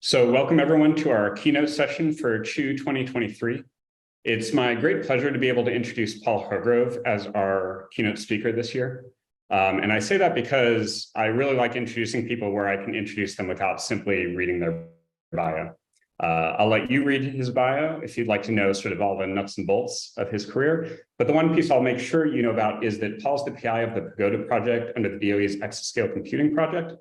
So welcome everyone to our keynote session for CHIUW 2023. It's my great pleasure to be able to introduce Paul Hargrove as our keynote speaker this year. And I say that because I really like introducing people where I can introduce them without simply reading their bio. I'll let you read his bio if you'd like to know sort of all the nuts and bolts of his career. But the one piece I'll make sure you know about is that Paul's the PI of the Pagoda project under the DOE's Exascale Computing project.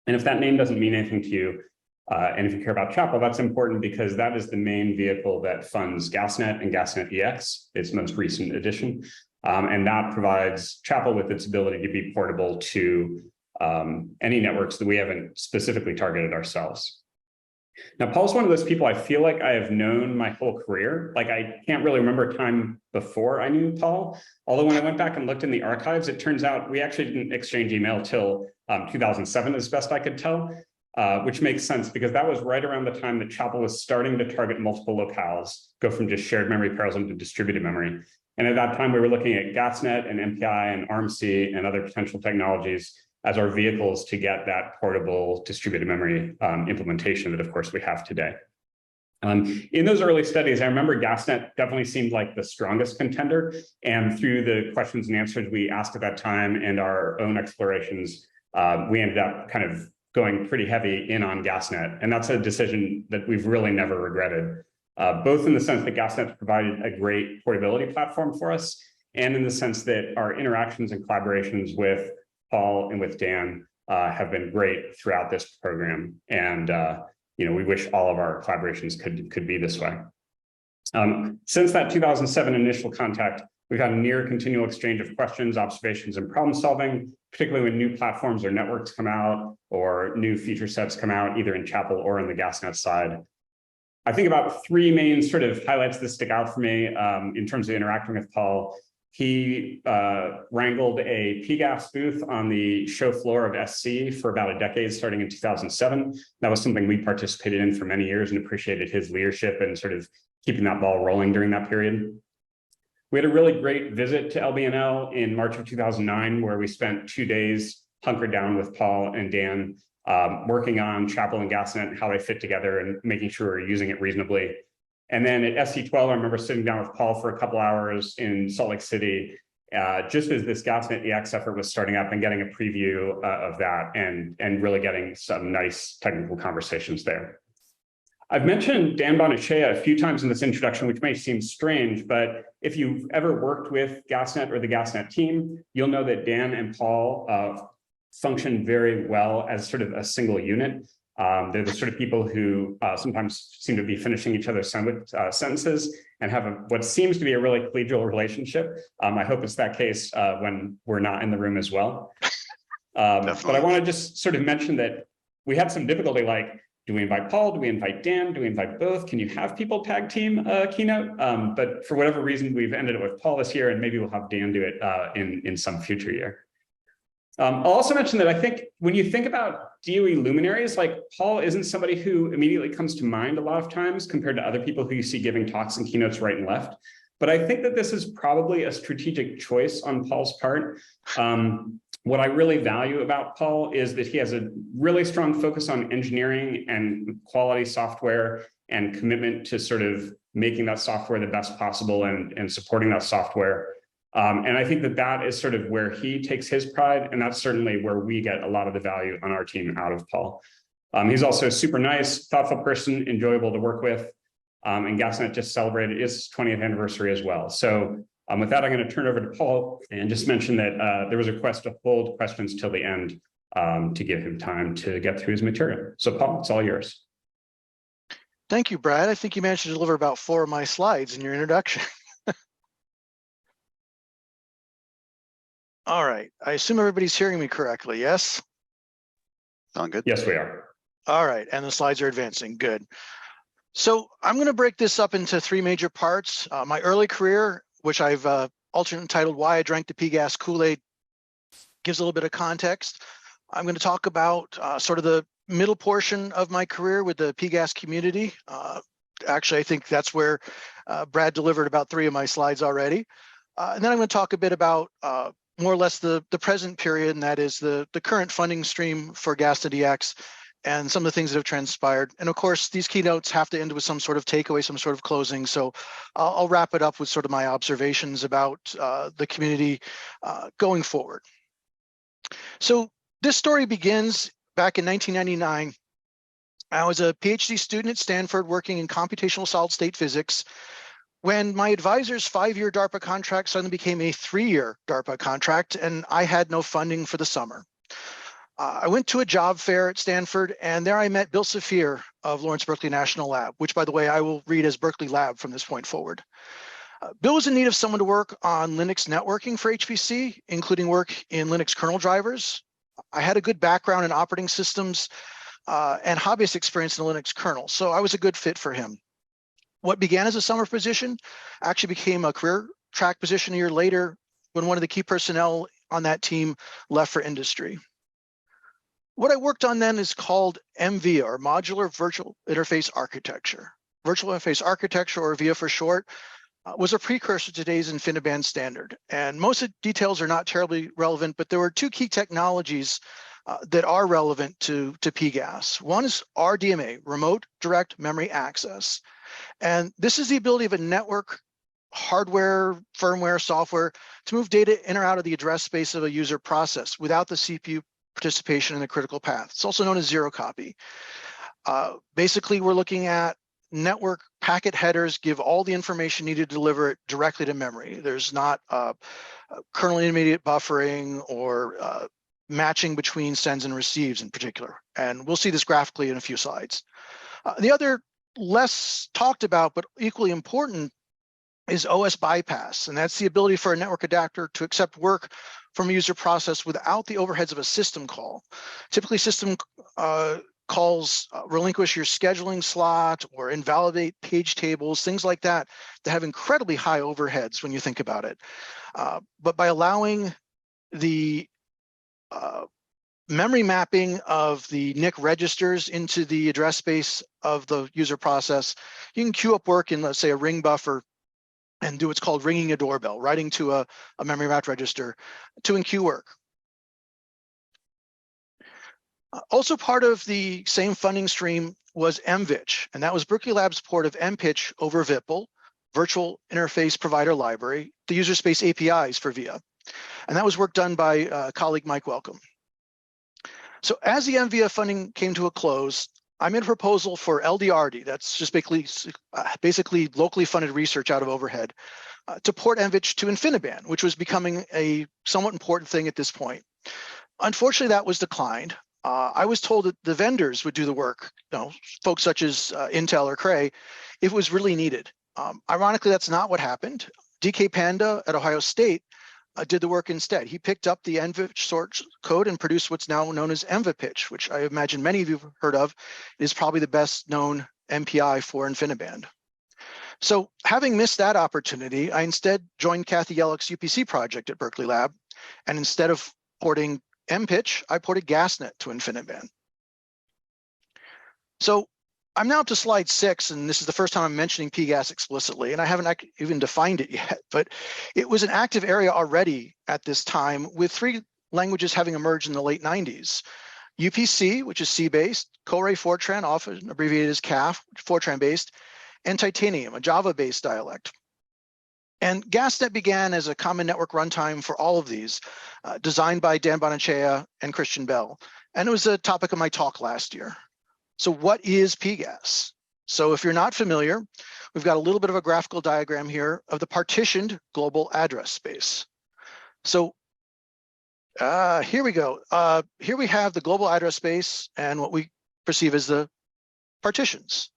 And if that name doesn't mean anything to you, and if you care about CHPL, that's important because that is the main vehicle that funds GASNet and GASNet EX, its most recent addition. And that provides CHPL with its ability to be portable to any networks that we haven't specifically targeted ourselves. Now, Paul's one of those people I feel like I have known my whole career. Like, I can't really remember a time before I knew Paul. Although when I went back and looked in the archives, it turns out we actually didn't exchange email till 2007, as best I could tell. Which makes sense because that was right around the time that CHPL was starting to target multiple locales, go from just shared memory pairs into distributed memory. And at that time, we were looking at GASNet and MPI and ARMC and other potential technologies as our vehicles to get that portable distributed memory implementation that, of course, we have today. In those early studies, I remember GASNet definitely seemed like the strongest contender. And through the questions and answers we asked at that time and our own explorations, we ended up kind of going pretty heavy in on GASNet. And that's a decision that we've really never regretted, both in the sense that GASNet provided a great portability platform for us, and in the sense that our interactions and collaborations with Paul and with Dan have been great throughout this program. And we wish all of our collaborations could be this way. Since that 2007 initial contact, we've had a near continual exchange of questions, observations, and problem solving, particularly when new platforms or networks come out or new feature sets come out, either in CHPL or on the GASNet side. I think about three main sort of highlights that stick out for me in terms of interacting with Paul. He wrangled a PGAS booth on the show floor of SC for about a decade, starting in 2007. That was something we participated in for many years and appreciated his leadership and sort of keeping that ball rolling during that period. We had a really great visit to LBNL in March of 2009, where we spent 2 days hunkered down with Paul and Dan, working on CHPL and GASNet and how they fit together and making sure we're using it reasonably. And then at SC12, I remember sitting down with Paul for a couple hours in Salt Lake City, just as this GASNet EX effort was starting up, and getting a preview of that and really getting some nice technical conversations there. I've mentioned Dan Bonachea a few times in this introduction, which may seem strange, but if you've ever worked with GASNet or the GASNet team, you'll know that Dan and Paul function very well as sort of a single unit. They're the sort of people who sometimes seem to be finishing each other's sentences and have what seems to be a really collegial relationship. I hope it's that case when we're not in the room as well. But I want to just sort of mention that we had some difficulty, like, do we invite Paul? Do we invite Dan? Do we invite both? Can you have people tag team Keynote? But for whatever reason, we've ended up with Paul this year, and maybe we'll have Dan do it in some future year. I'll also mention that I think when you think about DOE luminaries, like, Paul isn't somebody who immediately comes to mind a lot of times compared to other people who you see giving talks and keynotes right and left. But I think that this is probably a strategic choice on Paul's part. What I really value about Paul is that he has a really strong focus on engineering and quality software and commitment to sort of making that software the best possible and supporting that software. And I think that that is sort of where he takes his pride, and that's certainly where we get a lot of the value on our team out of Paul. He's also a super nice, thoughtful person, enjoyable to work with, and GASNet just celebrated its 20th anniversary as well. So with that, I'm going to turn over to Paul and just mention that there was a request to hold questions till the end to give him time to get through his material. So Paul, it's all yours. Thank you, Brad. I think you managed to deliver about 4 of my slides in your introduction. All right, I assume everybody's hearing me correctly, yes? Sound good? Yes, we are. All right, and the slides are advancing, good. So I'm going to break this up into 3 major parts. My early career, which I've alternate titled Why I Drank the PGAS Kool-Aid, gives a little bit of context. I'm going to talk about sort of the middle portion of my career with the PGAS community. Actually, I think that's where Brad delivered about 3 of my slides already. And then I'm going to talk a bit about more or less the present period, and that is the current funding stream for GASNet EX and some of the things that have transpired. And of course, these keynotes have to end with some sort of takeaway, some sort of closing. So I'll wrap it up with sort of my observations about the community going forward. So this story begins back in 1999. I was a PhD student at Stanford working in computational solid state physics when my advisor's 5-year DARPA contract suddenly became a 3-year DARPA contract, and I had no funding for the summer. I went to a job fair at Stanford, and there I met Bill Safier of Lawrence Berkeley National Lab, which, by the way, I will read as Berkeley Lab from this point forward. Bill was in need of someone to work on Linux networking for HPC, including work in Linux kernel drivers. I had a good background in operating systems and hobbyist experience in the Linux kernel, so I was a good fit for him. What began as a summer position actually became a career track position a year later when one of the key personnel on that team left for industry. What I worked on then is called MVIA, or Modular Virtual Interface Architecture. Virtual Interface Architecture, or VIA for short, was a precursor to today's InfiniBand standard. And most of the details are not terribly relevant, but there were 2 key technologies that are relevant to PGAS. One is RDMA, Remote Direct Memory Access. And this is the ability of a network, hardware, firmware, software, to move data in or out of the address space of a user process without the CPU participation in the critical path. It's also known as zero copy. Basically, we're looking at network packet headers give all the information needed to deliver it directly to memory. There's not kernel intermediate buffering or matching between sends and receives in particular. And we'll see this graphically in a few slides. The other less talked about, but equally important, is OS bypass. And that's the ability for a network adapter to accept work from a user process without the overheads of a system call. Typically, system calls relinquish your scheduling slot or invalidate page tables, things like that, that have incredibly high overheads when you think about it. But by allowing the memory mapping of the NIC registers into the address space of the user process, you can queue up work in, let's say, a ring buffer and do what's called ringing a doorbell, writing to a memory mapped register to enqueue work. Also part of the same funding stream was MVICH, and that was Berkeley Lab's port of MPICH over VIPL, Virtual Interface Provider Library, the user space APIs for VIA. And that was work done by colleague Mike Welcome. So as the MVIA funding came to a close, I made a proposal for LDRD, that's just basically locally funded research out of overhead, to port MVICH to InfiniBand, which was becoming a somewhat important thing at this point. Unfortunately, that was declined. I was told that the vendors would do the work, folks such as Intel or Cray, if it was really needed. Ironically, that's not what happened. DK Panda at Ohio State did the work instead. He picked up the MVICH source code and produced what's now known as MVIPICH, which I imagine many of you have heard of. It is probably the best known MPI for InfiniBand. So having missed that opportunity, I instead joined Kathy Yellick's UPC project at Berkeley Lab. And instead of porting MPICH, I ported GASNet to InfiniBand. So I'm now up to slide 6, and this is the first time I'm mentioning PGAS explicitly, and I haven't even defined it yet, but it was an active area already at this time, with 3 languages having emerged in the late 90s. UPC, which is C-based, Co-array Fortran, often abbreviated as CAF, Fortran-based, and Titanium, a Java-based dialect. And GASNet began as a common network runtime for all of these, designed by Dan Bonacea and Christian Bell, and it was a topic of my talk last year. So what is PGAS? So if you're not familiar, we've got a little bit of a graphical diagram here of the partitioned global address space. So here we go. Here we have the global address space and what we perceive as the partitions.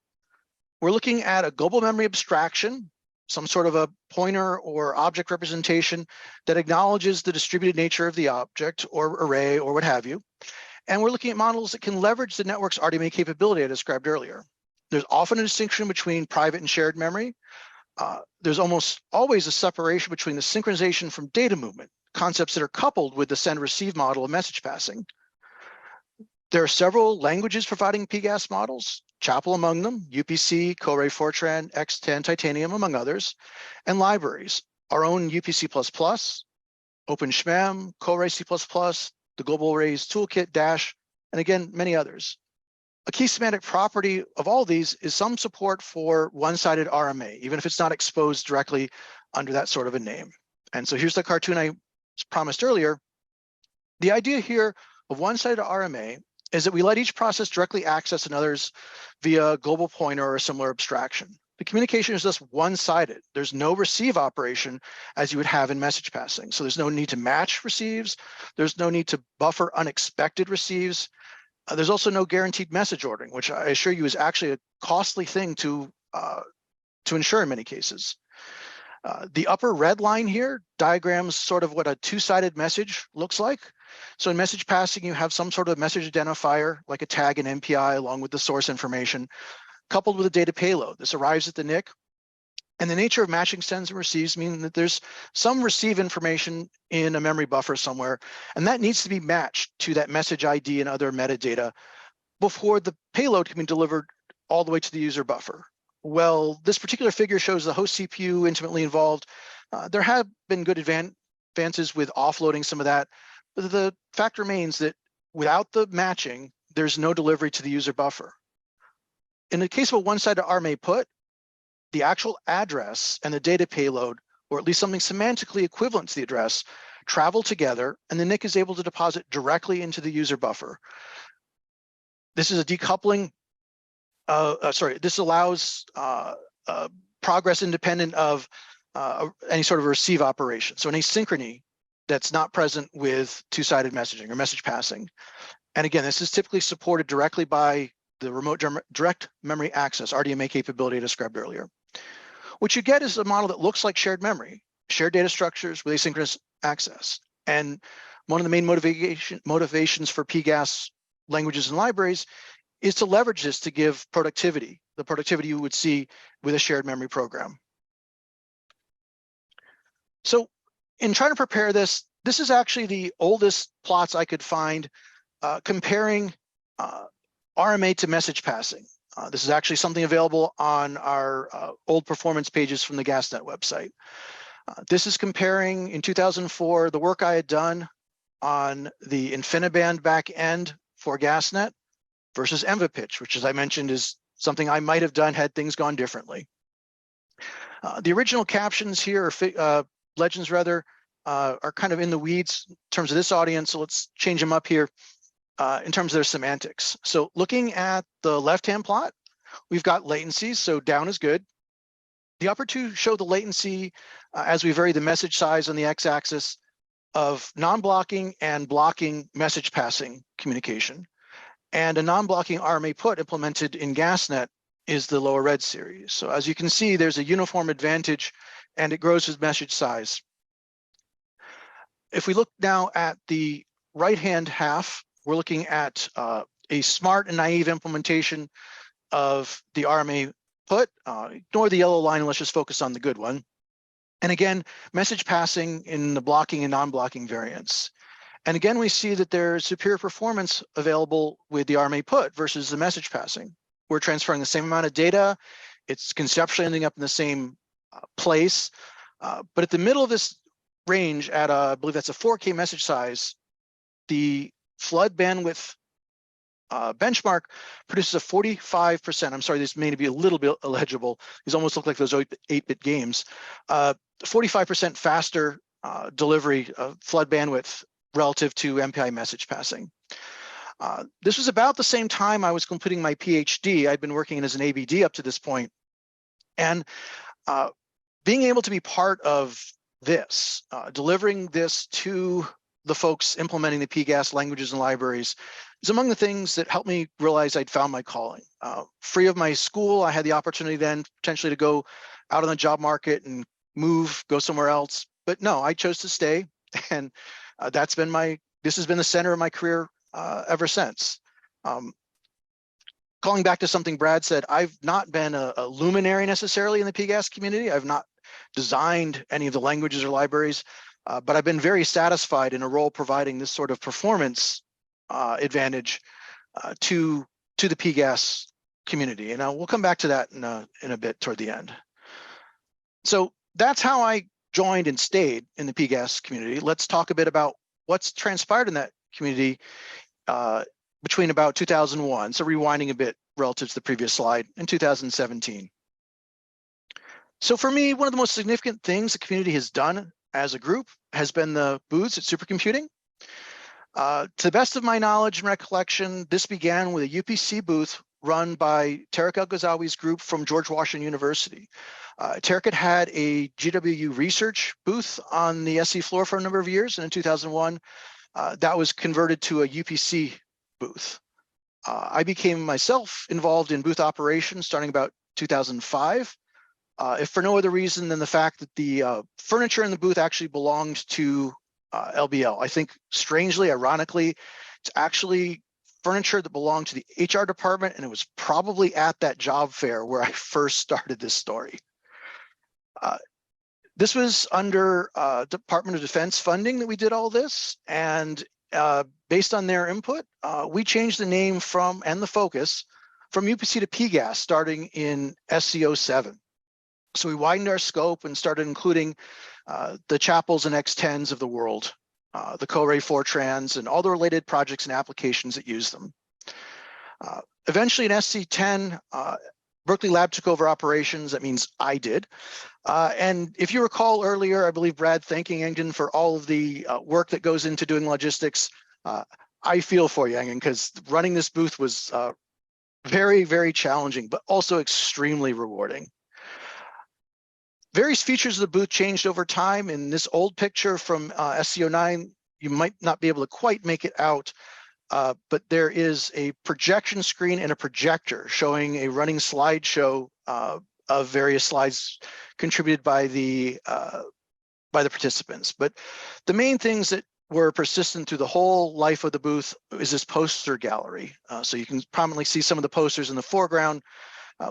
We're looking at a global memory abstraction, some sort of a pointer or object representation that acknowledges the distributed nature of the object or array or what have you. And we're looking at models that can leverage the network's RDMA capability I described earlier. There's often a distinction between private and shared memory. There's almost always a separation between the synchronization from data movement, concepts that are coupled with the send-receive model of message passing. There are several languages providing PGAS models, Chapel among them, UPC, Co-array Fortran, X10, Titanium, among others, and libraries, our own UPC++, OpenSHMEM, Co-array C++, the Global Arrays Toolkit, Dash, and again, many others. A key semantic property of all these is some support for one-sided RMA, even if it's not exposed directly under that sort of a name. And so here's the cartoon I promised earlier. The idea here of one-sided RMA is that we let each process directly access another's via global pointer or a similar abstraction. The communication is just one-sided. There's no receive operation as you would have in message passing. So there's no need to match receives. There's no need to buffer unexpected receives. There's also no guaranteed message ordering, which I assure you is actually a costly thing to ensure in many cases. The upper red line here diagrams sort of what a two-sided message looks like. So in message passing, you have some sort of message identifier, like a tag and MPI, along with the source information, coupled with a data payload. This arrives at the NIC. And the nature of matching sends and receives mean that there's some receive information in a memory buffer somewhere, and that needs to be matched to that message ID and other metadata before the payload can be delivered all the way to the user buffer. Well, this particular figure shows the host CPU intimately involved. There have been good advances with offloading some of that, but the fact remains that without the matching, there's no delivery to the user buffer. In the case of a one-sided RMA put, the actual address and the data payload, or at least something semantically equivalent to the address, travel together, and the NIC is able to deposit directly into the user buffer. This is a decoupling. This allows progress independent of any sort of receive operation. So an asynchrony that's not present with two-sided messaging or message passing. And again, this is typically supported directly by the remote direct memory access, RDMA capability I described earlier. What you get is a model that looks like shared memory, shared data structures with asynchronous access. And one of the main motivations for PGAS languages and libraries is to leverage this to give productivity, the productivity you would see with a shared memory program. So in trying to prepare this, this is actually the oldest plots I could find comparing RMA to message passing. This is actually something available on our old performance pages from the GASNet website. This is comparing, in 2004, the work I had done on the InfiniBand back end for GASNet versus EnvaPitch, which, as I mentioned, is something I might have done had things gone differently. The original captions here, or legends rather, are kind of in the weeds in terms of this audience, so let's change them up here. In terms of their semantics. So looking at the left-hand plot, we've got latencies, so down is good. The upper two show the latency as we vary the message size on the x-axis of non-blocking and blocking message passing communication. And a non-blocking RMA put implemented in GASNet is the lower red series. So as you can see, there's a uniform advantage and it grows with message size. If we look now at the right-hand half, we're looking at a smart and naive implementation of the RMA put. Ignore the yellow line and let's just focus on the good one. And again, message passing in the blocking and non-blocking variants. And again, we see that there's superior performance available with the RMA put versus the message passing. We're transferring the same amount of data. It's conceptually ending up in the same place. But at the middle of this range at, I believe that's a 4K message size, the flood bandwidth benchmark produces a 45%. I'm sorry, this may be a little bit illegible. These almost look like those 8-bit games. 45% faster delivery of flood bandwidth relative to MPI message passing. This was about the same time I was completing my PhD. I'd been working as an ABD up to this point. And being able to be part of this, delivering this to the folks implementing the PGAS languages and libraries is among the things that helped me realize I'd found my calling. Free of my school, I had the opportunity then potentially to go out on the job market and move, go somewhere else. But no, I chose to stay. And this has been the center of my career ever since. Calling back to something Brad said, I've not been a luminary necessarily in the PGAS community. I've not designed any of the languages or libraries. But I've been very satisfied in a role providing this sort of performance advantage to the PGAS community. And we'll come back to that in a bit toward the end. So that's how I joined and stayed in the PGAS community. Let's talk a bit about what's transpired in that community between about 2001, so rewinding a bit relative to the previous slide, in 2017. So for me, one of the most significant things the community has done as a group has been the booths at supercomputing. To the best of my knowledge and recollection, this began with a UPC booth run by Tarek El-Ghazawi's group from George Washington University. Tarek had a GWU research booth on the SC floor for a number of years, and in 2001, that was converted to a UPC booth. I became myself involved in booth operations starting about 2005, if for no other reason than the fact that the furniture in the booth actually belonged to LBL. I think strangely, ironically, it's actually furniture that belonged to the HR department, and it was probably at that job fair where I first started this story. This was under Department of Defense funding that we did all this, and based on their input, we changed the name from, and the focus, from UPC to PGAS starting in SC07. So we widened our scope and started including the chapels and X10s of the world, the Co-array Fortrans, and all the related projects and applications that use them. Eventually in SC10, Berkeley Lab took over operations. That means I did. And if you recall earlier, I believe Brad thanking Engin for all of the work that goes into doing logistics. I feel for you, Engin, because running this booth was very, very challenging, but also extremely rewarding. Various features of the booth changed over time. In this old picture from SC09, you might not be able to quite make it out, but there is a projection screen and a projector showing a running slideshow of various slides contributed by the participants. But the main things that were persistent through the whole life of the booth is this poster gallery. So you can prominently see some of the posters in the foreground.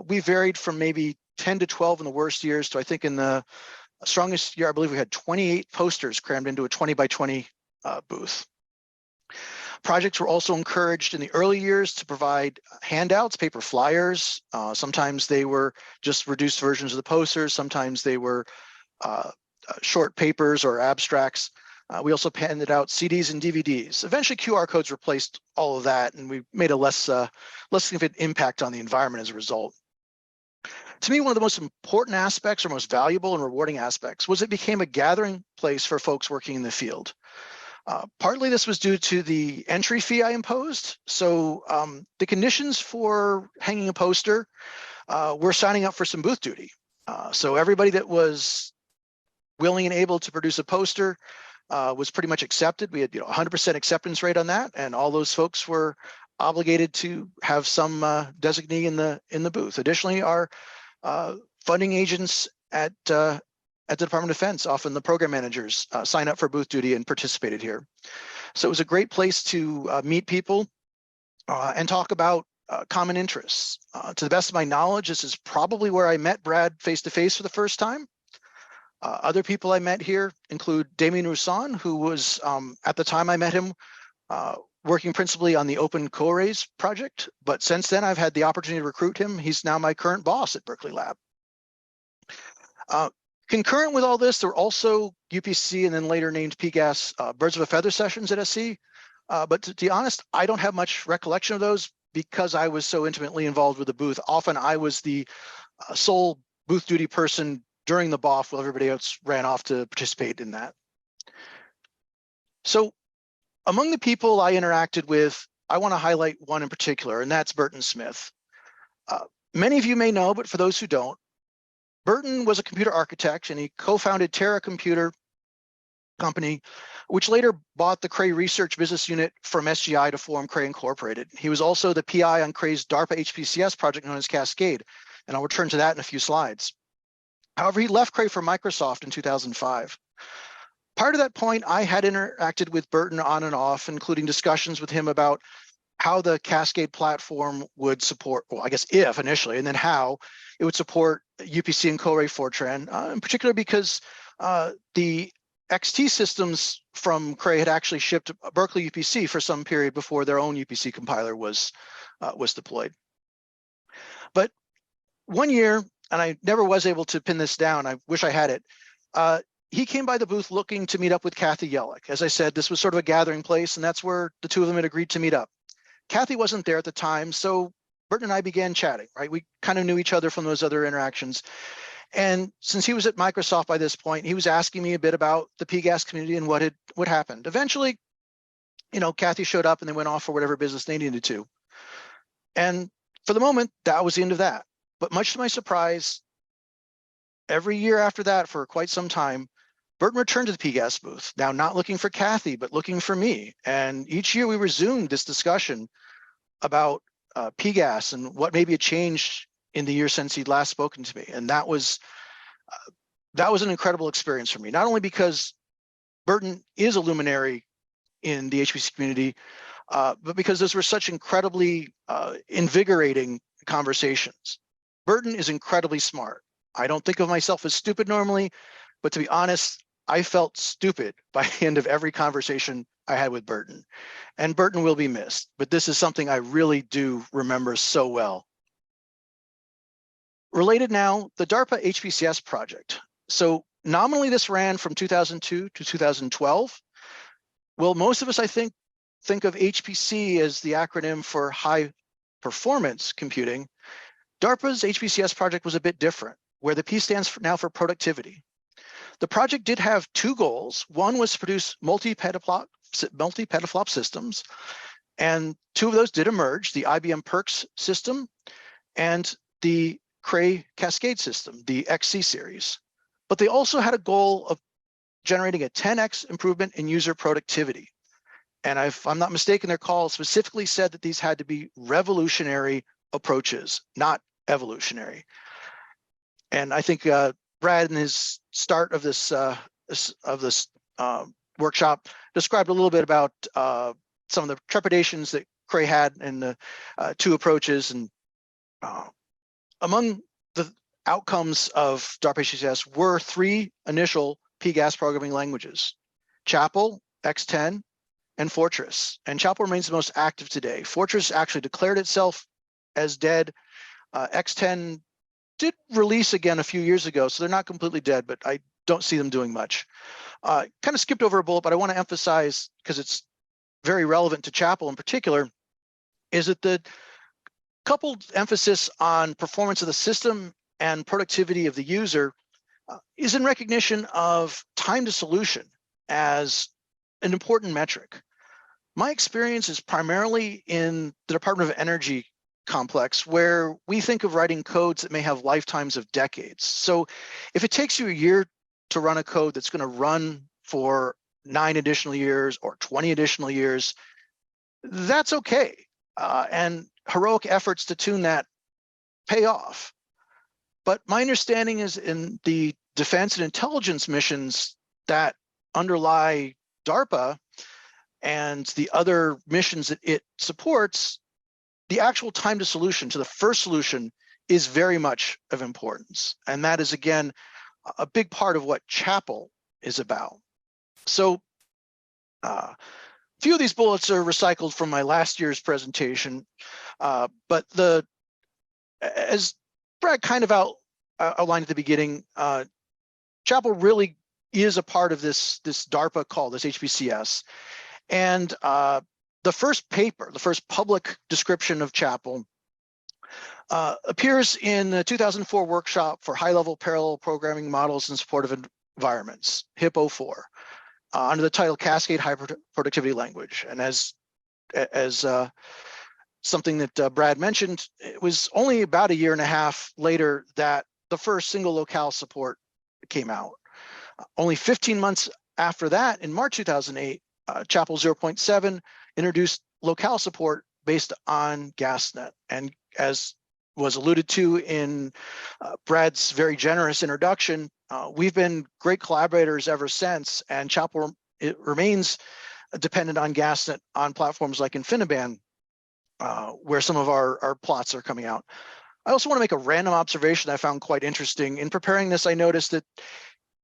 We varied from maybe 10 to 12 in the worst years to, I think in the strongest year, I believe we had 28 posters crammed into a 20 by 20 booth. Projects were also encouraged in the early years to provide handouts, paper flyers. Sometimes they were just reduced versions of the posters. Sometimes they were short papers or abstracts. We also handed out CDs and DVDs. Eventually, QR codes replaced all of that, and we made a less significant impact on the environment as a result. To me, one of the most important aspects or most valuable and rewarding aspects was it became a gathering place for folks working in the field. Partly this was due to the entry fee I imposed. So the conditions for hanging a poster were signing up for some booth duty. So everybody that was willing and able to produce a poster was pretty much accepted. We had 100% acceptance rate on that, and all those folks were obligated to have some designee in the booth. Additionally, our funding agents at the Department of Defense, often the program managers, sign up for booth duty and participated here. So it was a great place to meet people and talk about common interests. To the best of my knowledge, this is probably where I met Brad face-to-face for the first time. Other people I met here include Damien Roussan, who was, at the time I met him, working principally on the Open Co-arrays project, but since then I've had the opportunity to recruit him. He's now my current boss at Berkeley Lab. Concurrent with all this, there were also UPC and then later named PGAS Birds of a Feather sessions at SC, but to be honest, I don't have much recollection of those because I was so intimately involved with the booth. Often I was the sole booth duty person during the BOF while everybody else ran off to participate in that. So among the people I interacted with, I want to highlight one in particular, and that's Burton Smith. Many of you may know, but for those who don't, Burton was a computer architect and he co-founded Terra Computer Company, which later bought the Cray Research Business Unit from SGI to form Cray Incorporated. He was also the PI on Cray's DARPA HPCS project known as Cascade, and I'll return to that in a few slides. However, he left Cray for Microsoft in 2005. Prior to that point, I had interacted with Burton on and off, including discussions with him about how the Cascade platform would support, well, I guess if initially, and then how it would support UPC and Co-array Fortran, in particular because the XT systems from Cray had actually shipped Berkeley UPC for some period before their own UPC compiler was deployed. But one year, and I never was able to pin this down, I wish I had it, he came by the booth looking to meet up with Kathy Yellick. As I said, this was sort of a gathering place, and that's where the two of them had agreed to meet up. Kathy wasn't there at the time, so Burton and I began chatting, right? We kind of knew each other from those other interactions. And since he was at Microsoft by this point, he was asking me a bit about the PGAS community and what happened. Eventually, Kathy showed up and they went off for whatever business they needed to. And for the moment, that was the end of that. But much to my surprise, every year after that, for quite some time, Burton returned to the PGAS booth, now not looking for Kathy, but looking for me. And each year we resumed this discussion about PGAS and what maybe had changed in the year since he'd last spoken to me. And that was an incredible experience for me, not only because Burton is a luminary in the HPC community, but because those were such incredibly invigorating conversations. Burton is incredibly smart. I don't think of myself as stupid normally, but to be honest, I felt stupid by the end of every conversation I had with Burton. And Burton will be missed, but this is something I really do remember so well. Related now, the DARPA HPCS project. So nominally this ran from 2002 to 2012. Well, most of us, I think of HPC as the acronym for high performance computing. DARPA's HPCS project was a bit different, where the P stands now for productivity. The project did have two goals. One was to produce multi-petaflop systems, and two of those did emerge, the IBM PERCS system and the Cray Cascade system, the XC series. But they also had a goal of generating a 10x improvement in user productivity. And if I'm not mistaken, their call specifically said that these had to be revolutionary approaches, not evolutionary. And I think Brad, in his start of this workshop, described a little bit about some of the trepidations that Cray had in the two approaches. And among the outcomes of DARPA HPCS were three initial PGAS programming languages: CHIUW, X10, and Fortress. And CHIUW remains the most active today. Fortress actually declared itself as dead. X10 did release again a few years ago, so they're not completely dead, but I don't see them doing much. Kind of skipped over a bullet, but I want to emphasize, because it's very relevant to CHIUW in particular, is that the coupled emphasis on performance of the system and productivity of the user is in recognition of time to solution as an important metric. My experience is primarily in the Department of Energy complex, where we think of writing codes that may have lifetimes of decades. So if it takes you a year to run a code that's going to run for 9 additional years or 20 additional years, that's okay. And heroic efforts to tune that pay off. But my understanding is in the defense and intelligence missions that underlie DARPA and the other missions that it supports, the actual time to solution, to the first solution, is very much of importance. And that is, again, a big part of what CHIUW is about. So a few of these bullets are recycled from my last year's presentation, but as Brad kind of outlined at the beginning, CHIUW really is a part of this DARPA call, this HPCS. And the first paper, the first public description of CHIUW appears in the 2004 workshop for high-level parallel programming models in supportive environments, HIP-04, under the title Cascade High Productivity Language. And as something that Brad mentioned, it was only about a year and a half later that the first single locale support came out. Only 15 months after that, in March 2008, CHIUW 0.7 introduced locale support based on GASNet. And as was alluded to in Brad's very generous introduction, we've been great collaborators ever since, and CHIUW remains dependent on GASNet on platforms like InfiniBand, where some of our plots are coming out. I also want to make a random observation I found quite interesting. In preparing this, I noticed that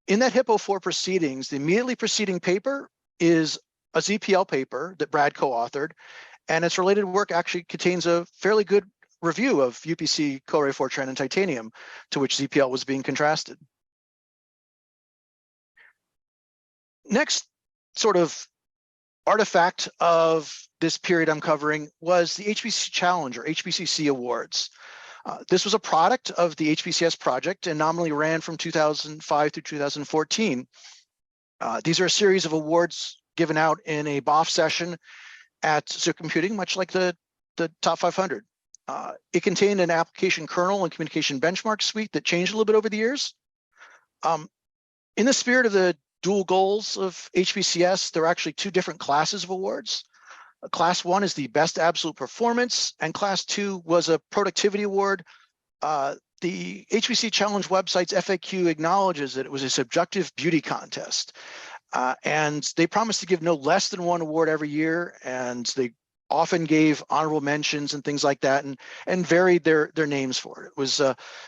in that HIP-04 proceedings, the immediately preceding paper is a ZPL paper that Brad co-authored, and its related work actually contains a fairly good review of UPC, Co-array Fortran, and Titanium, to which ZPL was being contrasted. Next sort of artifact of this period I'm covering was the HPC Challenge or HPCC Awards. This was a product of the HPCS project and nominally ran from 2005 through 2014. These are a series of awards given out in a BOF session at supercomputing, much like the top 500. It contained an application kernel and communication benchmark suite that changed a little bit over the years. In the spirit of the dual goals of HPCS, there are actually two different classes of awards. Class 1 is the best absolute performance, and Class 2 was a productivity award. The HPC Challenge website's FAQ acknowledges that it was a subjective beauty contest, and they promised to give no less than one award every year, and they often gave honorable mentions and things like that, and varied their names for it. It was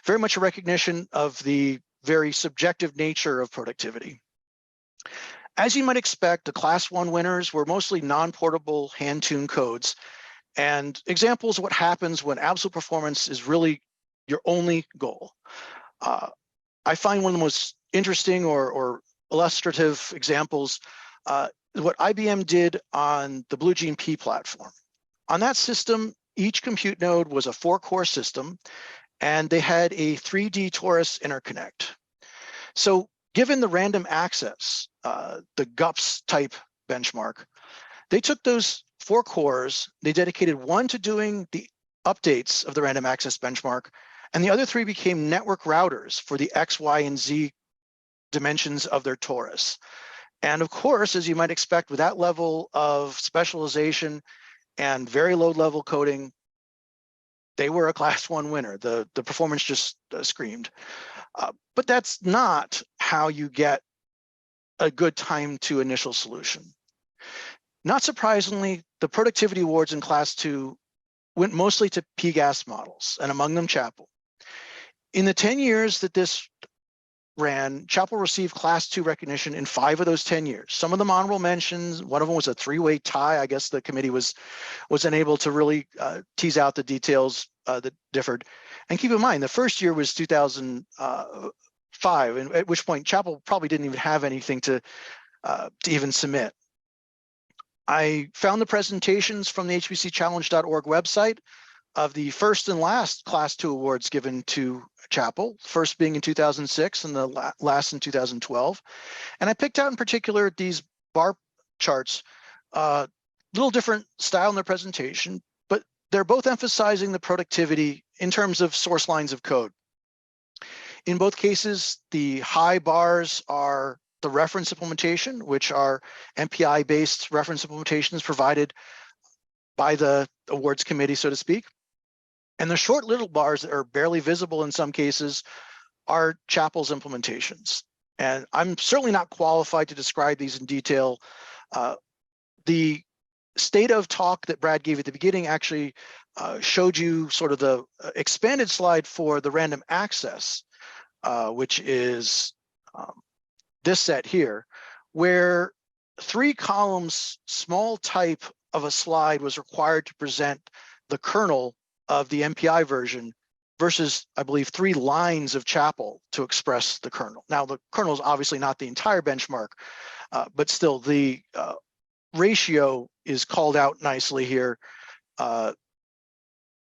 very much a recognition of the very subjective nature of productivity. As you might expect, the Class 1 winners were mostly non-portable hand-tuned codes and examples of what happens when absolute performance is really your only goal. I find one of the most interesting or illustrative examples what IBM did on the BlueGene-P platform. On that system, each compute node was a 4-core system, and they had a 3D torus interconnect. So given the random access, the GUPS type benchmark, they took those 4 cores, they dedicated one to doing the updates of the random access benchmark, and the other 3 became network routers for the X, Y, and Z dimensions of their torus. And of course, as you might expect, with that level of specialization and very low level coding, they were a Class 1 winner. The performance just screamed. But that's not how you get a good time to initial solution. Not surprisingly, the productivity awards in Class 2 went mostly to PGAS models, and among them Chapel. In the 10 years that this ran, Chapel received Class 2 recognition in 5 of those 10 years. Some of them honorable mentions. One of them was a 3-way tie. I guess the committee was unable to really tease out the details that differed. And keep in mind, the first year was 2005, and at which point Chapel probably didn't even have anything to even submit. I found the presentations from the hpcchallenge.org website of the first and last Class 2 awards given to Chapel, first being in 2006 and the last in 2012. And I picked out in particular these bar charts, little different style in their presentation, but they're both emphasizing the productivity in terms of source lines of code. In both cases, the high bars are the reference implementation, which are MPI-based reference implementations provided by the awards committee, so to speak. And the short little bars that are barely visible in some cases are Chapel's implementations. And I'm certainly not qualified to describe these in detail. The state of talk that Brad gave at the beginning actually showed you sort of the expanded slide for the random access, which is this set here, where 3 columns, small type of a slide was required to present the kernel of the MPI version versus, I believe, 3 lines of Chapel to express the kernel. Now, the kernel is obviously not the entire benchmark, but still the ratio is called out nicely here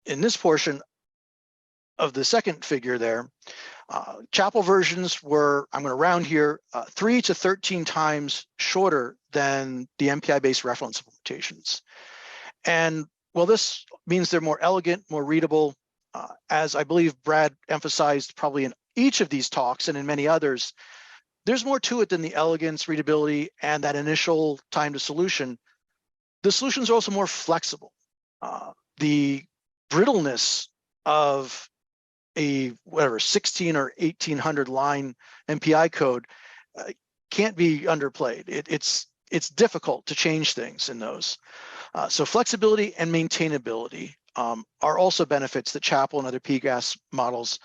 in this portion of the second figure there. Chapel versions were, I'm going to round here, 3 to 13 times shorter than the MPI-based reference implementations. And well, this means they're more elegant, more readable, as I believe Brad emphasized probably in each of these talks and in many others. There's more to it than the elegance, readability, and that initial time to solution. The solutions are also more flexible. The brittleness of a 16 or 1800 line MPI code can't be underplayed. It's difficult to change things in those. So flexibility and maintainability are also benefits that Chapel and other PGAS models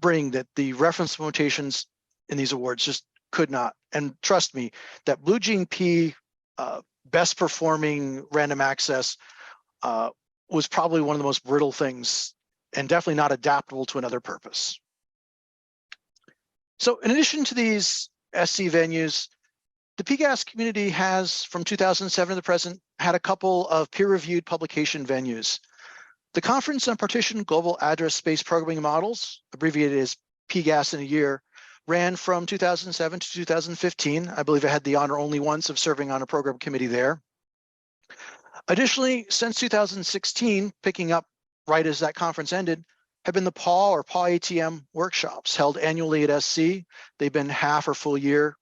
bring that the reference implementations in these awards just could not. And trust me, that BlueGene-P best performing random access was probably one of the most brittle things and definitely not adaptable to another purpose. So in addition to these SC venues, The PGAS community has, from 2007 to the present, had a couple of peer-reviewed publication venues. The Conference on Partitioned Global Address Space Programming Models, abbreviated as PGAS in a year, ran from 2007 to 2015. I believe I had the honor only once of serving on a program committee there. Additionally, since 2016, picking up right as that conference ended, have been the PAW or PAW ATM workshops held annually at SC. They've been half or full year.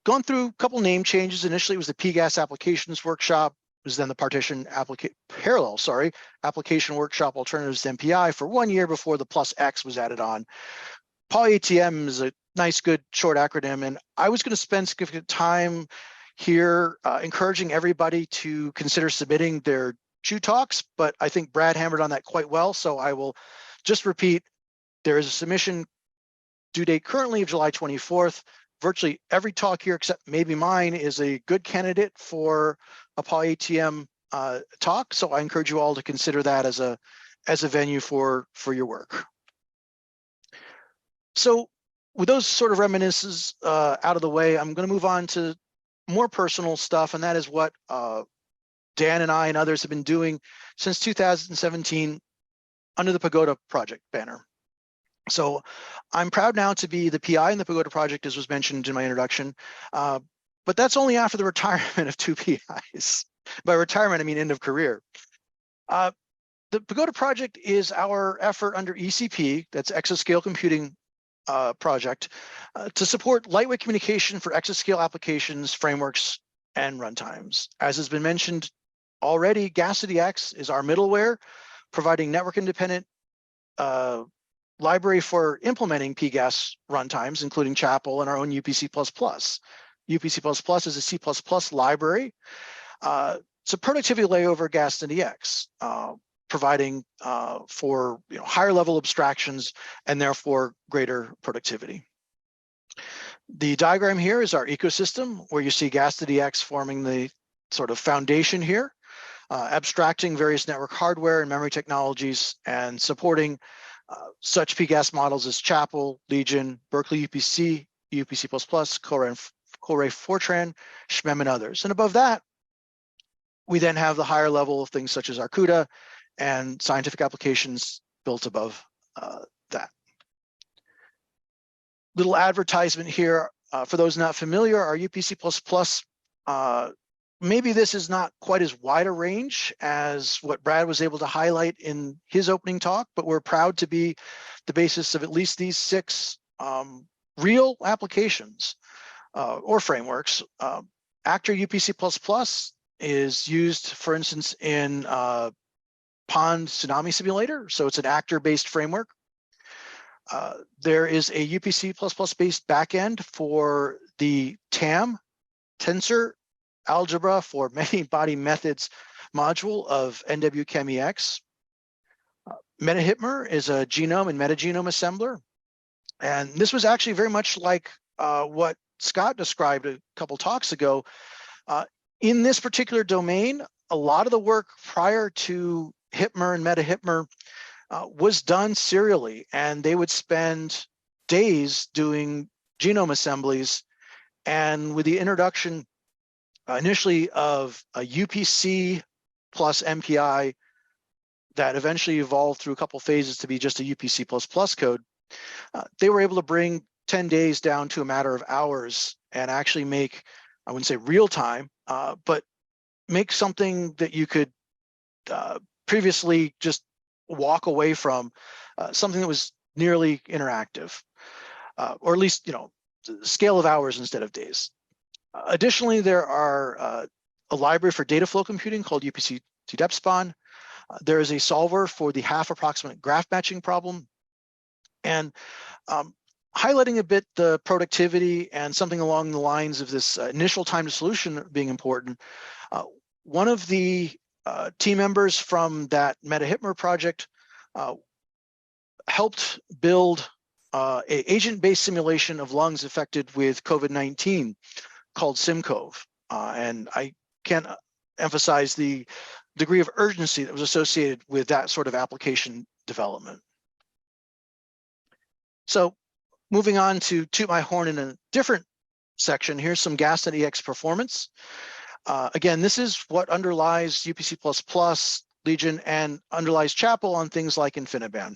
Gone through a couple name changes. Initially, it was the PGAS Applications Workshop. It was then the Application Workshop Alternatives to MPI for 1 year before the plus X was added on. PAW ATM is a nice, good, short acronym, and I was going to spend significant time here encouraging everybody to consider submitting their CHIUW talks, but I think Brad hammered on that quite well, so I will just repeat. There is a submission due date currently of July 24th. Virtually every talk here, except maybe mine, is a good candidate for a PAW ATM talk, so I encourage you all to consider that as a venue for your work. So with those sort of reminiscences out of the way, I'm going to move on to more personal stuff, and that is what Dan and I and others have been doing since 2017 under the Pagoda Project banner. So I'm proud now to be the PI in the Pagoda Project, as was mentioned in my introduction, but that's only after the retirement of 2 PIs. By retirement, I mean end of career. The Pagoda Project is our effort under ECP, that's Exascale Computing project, to support lightweight communication for exascale applications, frameworks, and runtimes. As has been mentioned already, GASNet is our middleware, providing network-independent library for implementing PGAS runtimes, including Chapel and our own UPC++. UPC++ is a C++ library. It's a productivity layer over GASNet, providing for higher level abstractions and therefore greater productivity. The diagram here is our ecosystem, where you see GASNet forming the sort of foundation here, abstracting various network hardware and memory technologies and supporting such PGAS models as Chapel, Legion, Berkeley UPC, UPC++, Co-array Fortran, SHMEM, and others. And above that, we then have the higher level of things such as Arcuda and scientific applications built above that. Little advertisement here for those not familiar. Our UPC++, maybe this is not quite as wide a range as what Brad was able to highlight in his opening talk, but we're proud to be the basis of at least these 6 real applications or frameworks. Actor UPC++ is used, for instance, in Pond Tsunami Simulator, so it's an actor-based framework. There is a UPC++ based backend for the TAM, Tensor Algebra for Many Body Methods module of NWChemEx. MetaHitmer is a genome and metagenome assembler. And this was actually very much like what Scott described a couple talks ago. In this particular domain, a lot of the work prior to Hitmer and MetaHitmer was done serially, and they would spend days doing genome assemblies. And with the introduction initially of a UPC plus MPI that eventually evolved through a couple phases to be just a UPC++ code, they were able to bring 10 days down to a matter of hours and actually make, I wouldn't say real time, but make something that you could previously just walk away from, something that was nearly interactive, or at least, scale of hours instead of days. Additionally, there are a library for data flow computing called UPC-DepSpawn. There is a solver for the half approximate graph matching problem. And highlighting a bit the productivity and something along the lines of this initial time to solution being important, one of the team members from that MetaHitmer project helped build an agent-based simulation of lungs affected with COVID-19 called SimCove. And I can't emphasize the degree of urgency that was associated with that sort of application development. So moving on to toot my horn in a different section, here's some GASNet EX performance. Again, this is what underlies UPC++, Legion, and underlies Chapel on things like InfiniBand.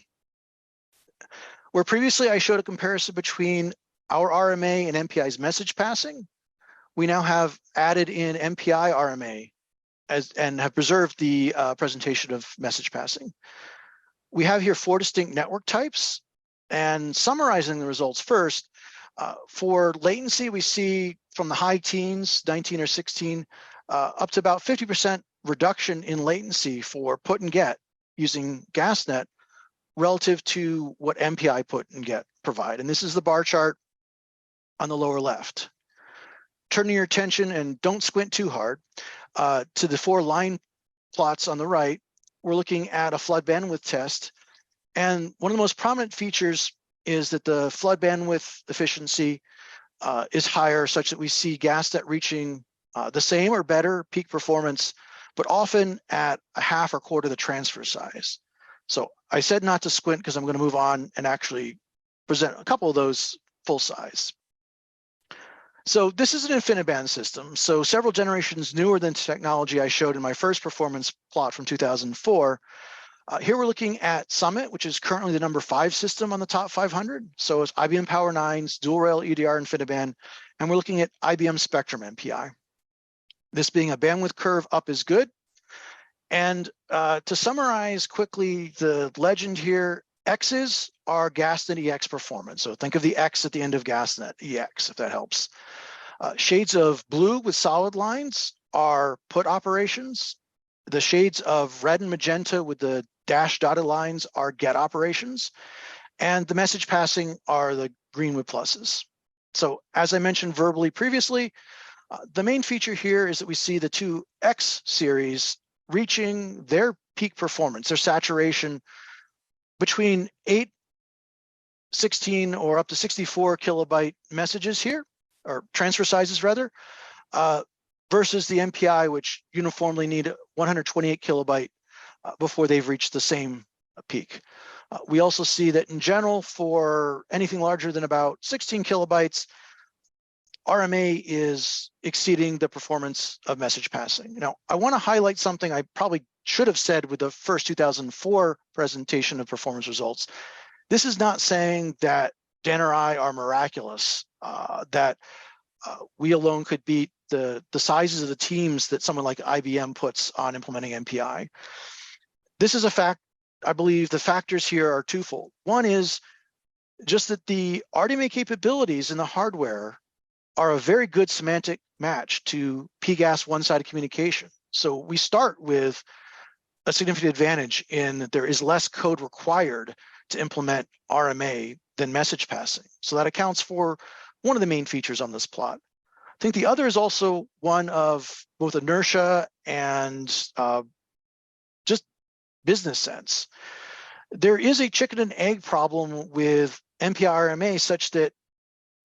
Where previously I showed a comparison between our RMA and MPI's message passing, we now have added in MPI RMA and have preserved the presentation of message passing. We have here 4 distinct network types, and summarizing the results first, for latency, we see from the high teens, 19 or 16, up to about 50% reduction in latency for put and get using GASNet relative to what MPI put and get provide. And this is the bar chart on the lower left. Turning your attention, and don't squint too hard, to the 4 line plots on the right, we're looking at a flood bandwidth test. And one of the most prominent features is that the flood bandwidth efficiency is higher, such that we see GASNet reaching the same or better peak performance, but often at a half or quarter the transfer size. So I said not to squint because I'm going to move on and actually present a couple of those full size. So this is an InfiniBand system, so several generations newer than technology I showed in my first performance plot from 2004. Here we're looking at Summit, which is currently the number 5 system on the top 500. So it's IBM Power 9's dual rail EDR InfiniBand, and we're looking at IBM Spectrum MPI. This being a bandwidth curve up is good. And to summarize quickly the legend here, X's are GASNet EX performance. So think of the X at the end of GASNet EX, if that helps. Shades of blue with solid lines are put operations. The shades of red and magenta with the dashed dotted lines are get operations. And the message passing are the green with pluses. So as I mentioned verbally previously, the main feature here is that we see the 2 X series reaching their peak performance, their saturation, between 8, 16, or up to 64 kilobyte messages here, or transfer sizes rather, versus the MPI, which uniformly need 128 kilobyte before they've reached the same peak. We also see that in general, for anything larger than about 16 kilobytes, RMA is exceeding the performance of message passing. Now, I want to highlight something I probably should have said with the first 2004 presentation of performance results. This is not saying that Dan or I are miraculous, that we alone could beat the sizes of the teams that someone like IBM puts on implementing MPI. This is a fact. I believe the factors here are twofold. One is just that the RDMA capabilities in the hardware are a very good semantic match to PGAS one-sided communication. So we start with a significant advantage in that there is less code required to implement RMA than message passing. So that accounts for one of the main features on this plot. I think the other is also one of both inertia and just business sense. There is a chicken and egg problem with MPI RMA such that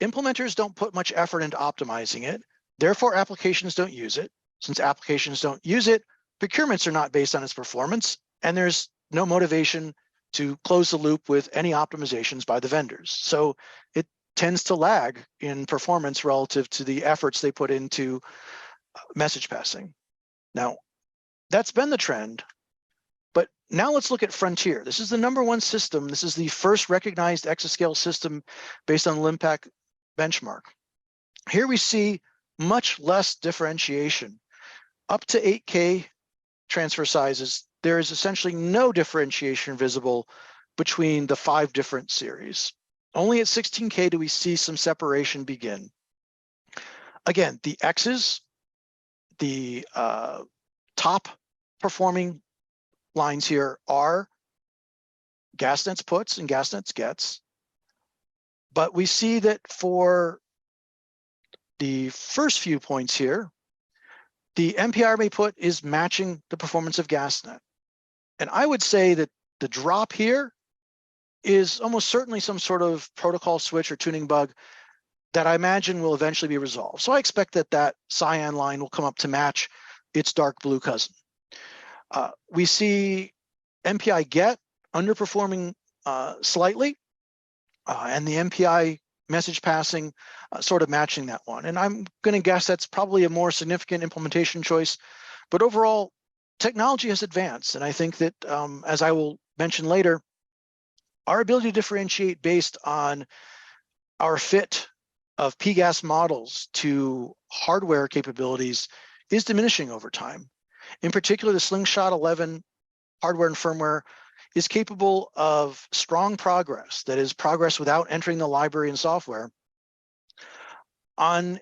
implementers don't put much effort into optimizing it. Therefore, applications don't use it. Since applications don't use it, procurements are not based on its performance, and there's no motivation to close the loop with any optimizations by the vendors. So it tends to lag in performance relative to the efforts they put into message passing. Now, that's been the trend, but now let's look at Frontier. This is the #1 system. This is the first recognized exascale system based on the LIMPAC benchmark. Here we see much less differentiation. Up to 8K transfer sizes, there is essentially no differentiation visible between the 5 different series. Only at 16K do we see some separation begin. Again, the X's, the top performing lines here are GASNet's puts and GASNet's gets. But we see that for the first few points here, the MPI put is matching the performance of GASNet. And I would say that the drop here is almost certainly some sort of protocol switch or tuning bug that I imagine will eventually be resolved. So I expect that that cyan line will come up to match its dark blue cousin. We see MPI get underperforming slightly, and the MPI message passing, sort of matching that one. And I'm going to guess that's probably a more significant implementation choice. But overall, technology has advanced. And I think that, as I will mention later, our ability to differentiate based on our fit of PGAS models to hardware capabilities is diminishing over time. In particular, the Slingshot 11 hardware and firmware is capable of strong progress, that is progress without entering the library and software, on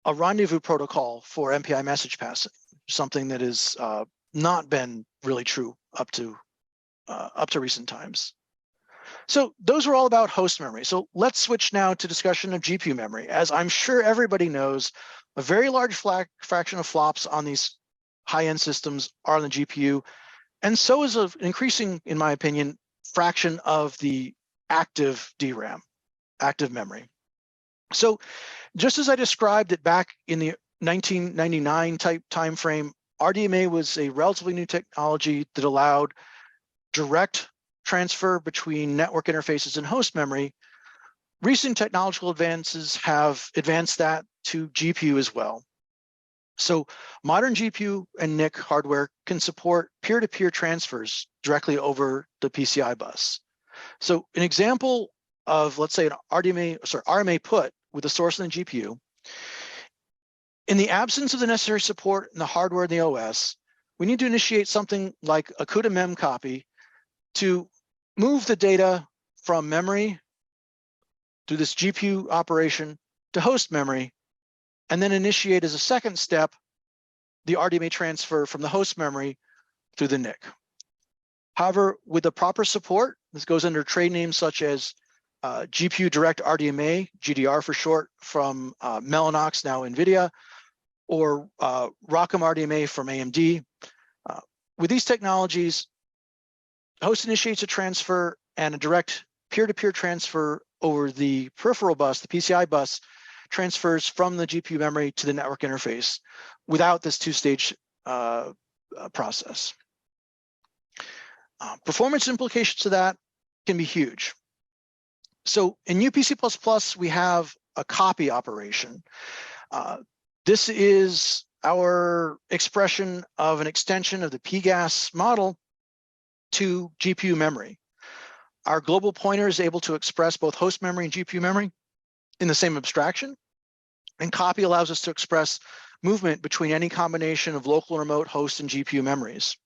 a rendezvous protocol for MPI message passing, something that has not been really true up to recent times. So those are all about host memory. So let's switch now to discussion of GPU memory. As I'm sure everybody knows, a very large fraction of flops on these high-end systems are on the GPU, and so is an increasing, in my opinion, fraction of the active DRAM, active memory. So just as I described it back in the 1999 type timeframe, RDMA was a relatively new technology that allowed direct transfer between network interfaces and host memory. Recent technological advances have advanced that to GPU as well. So modern GPU and NIC hardware can support peer-to-peer transfers directly over the PCI bus. So an example of, let's say, an RMA put with a source in the GPU, in the absence of the necessary support in the hardware and the OS, we need to initiate something like a CUDA mem copy to move the data from memory through this GPU operation to host memory, and then initiate as a second step the RDMA transfer from the host memory through the NIC. However, with the proper support, this goes under trade names such as GPU Direct RDMA, GDR for short, from Mellanox, now NVIDIA, or ROCm RDMA from AMD. With these technologies, host initiates a transfer and a direct peer-to-peer transfer over the peripheral bus, the PCI bus, transfers from the GPU memory to the network interface without this two-stage process. Performance implications of that can be huge. So in UPC++, we have a copy operation. This is our expression of an extension of the PGAS model to GPU memory. Our global pointer is able to express both host memory and GPU memory in the same abstraction, and copy allows us to express movement between any combination of local and remote host and GPU memories.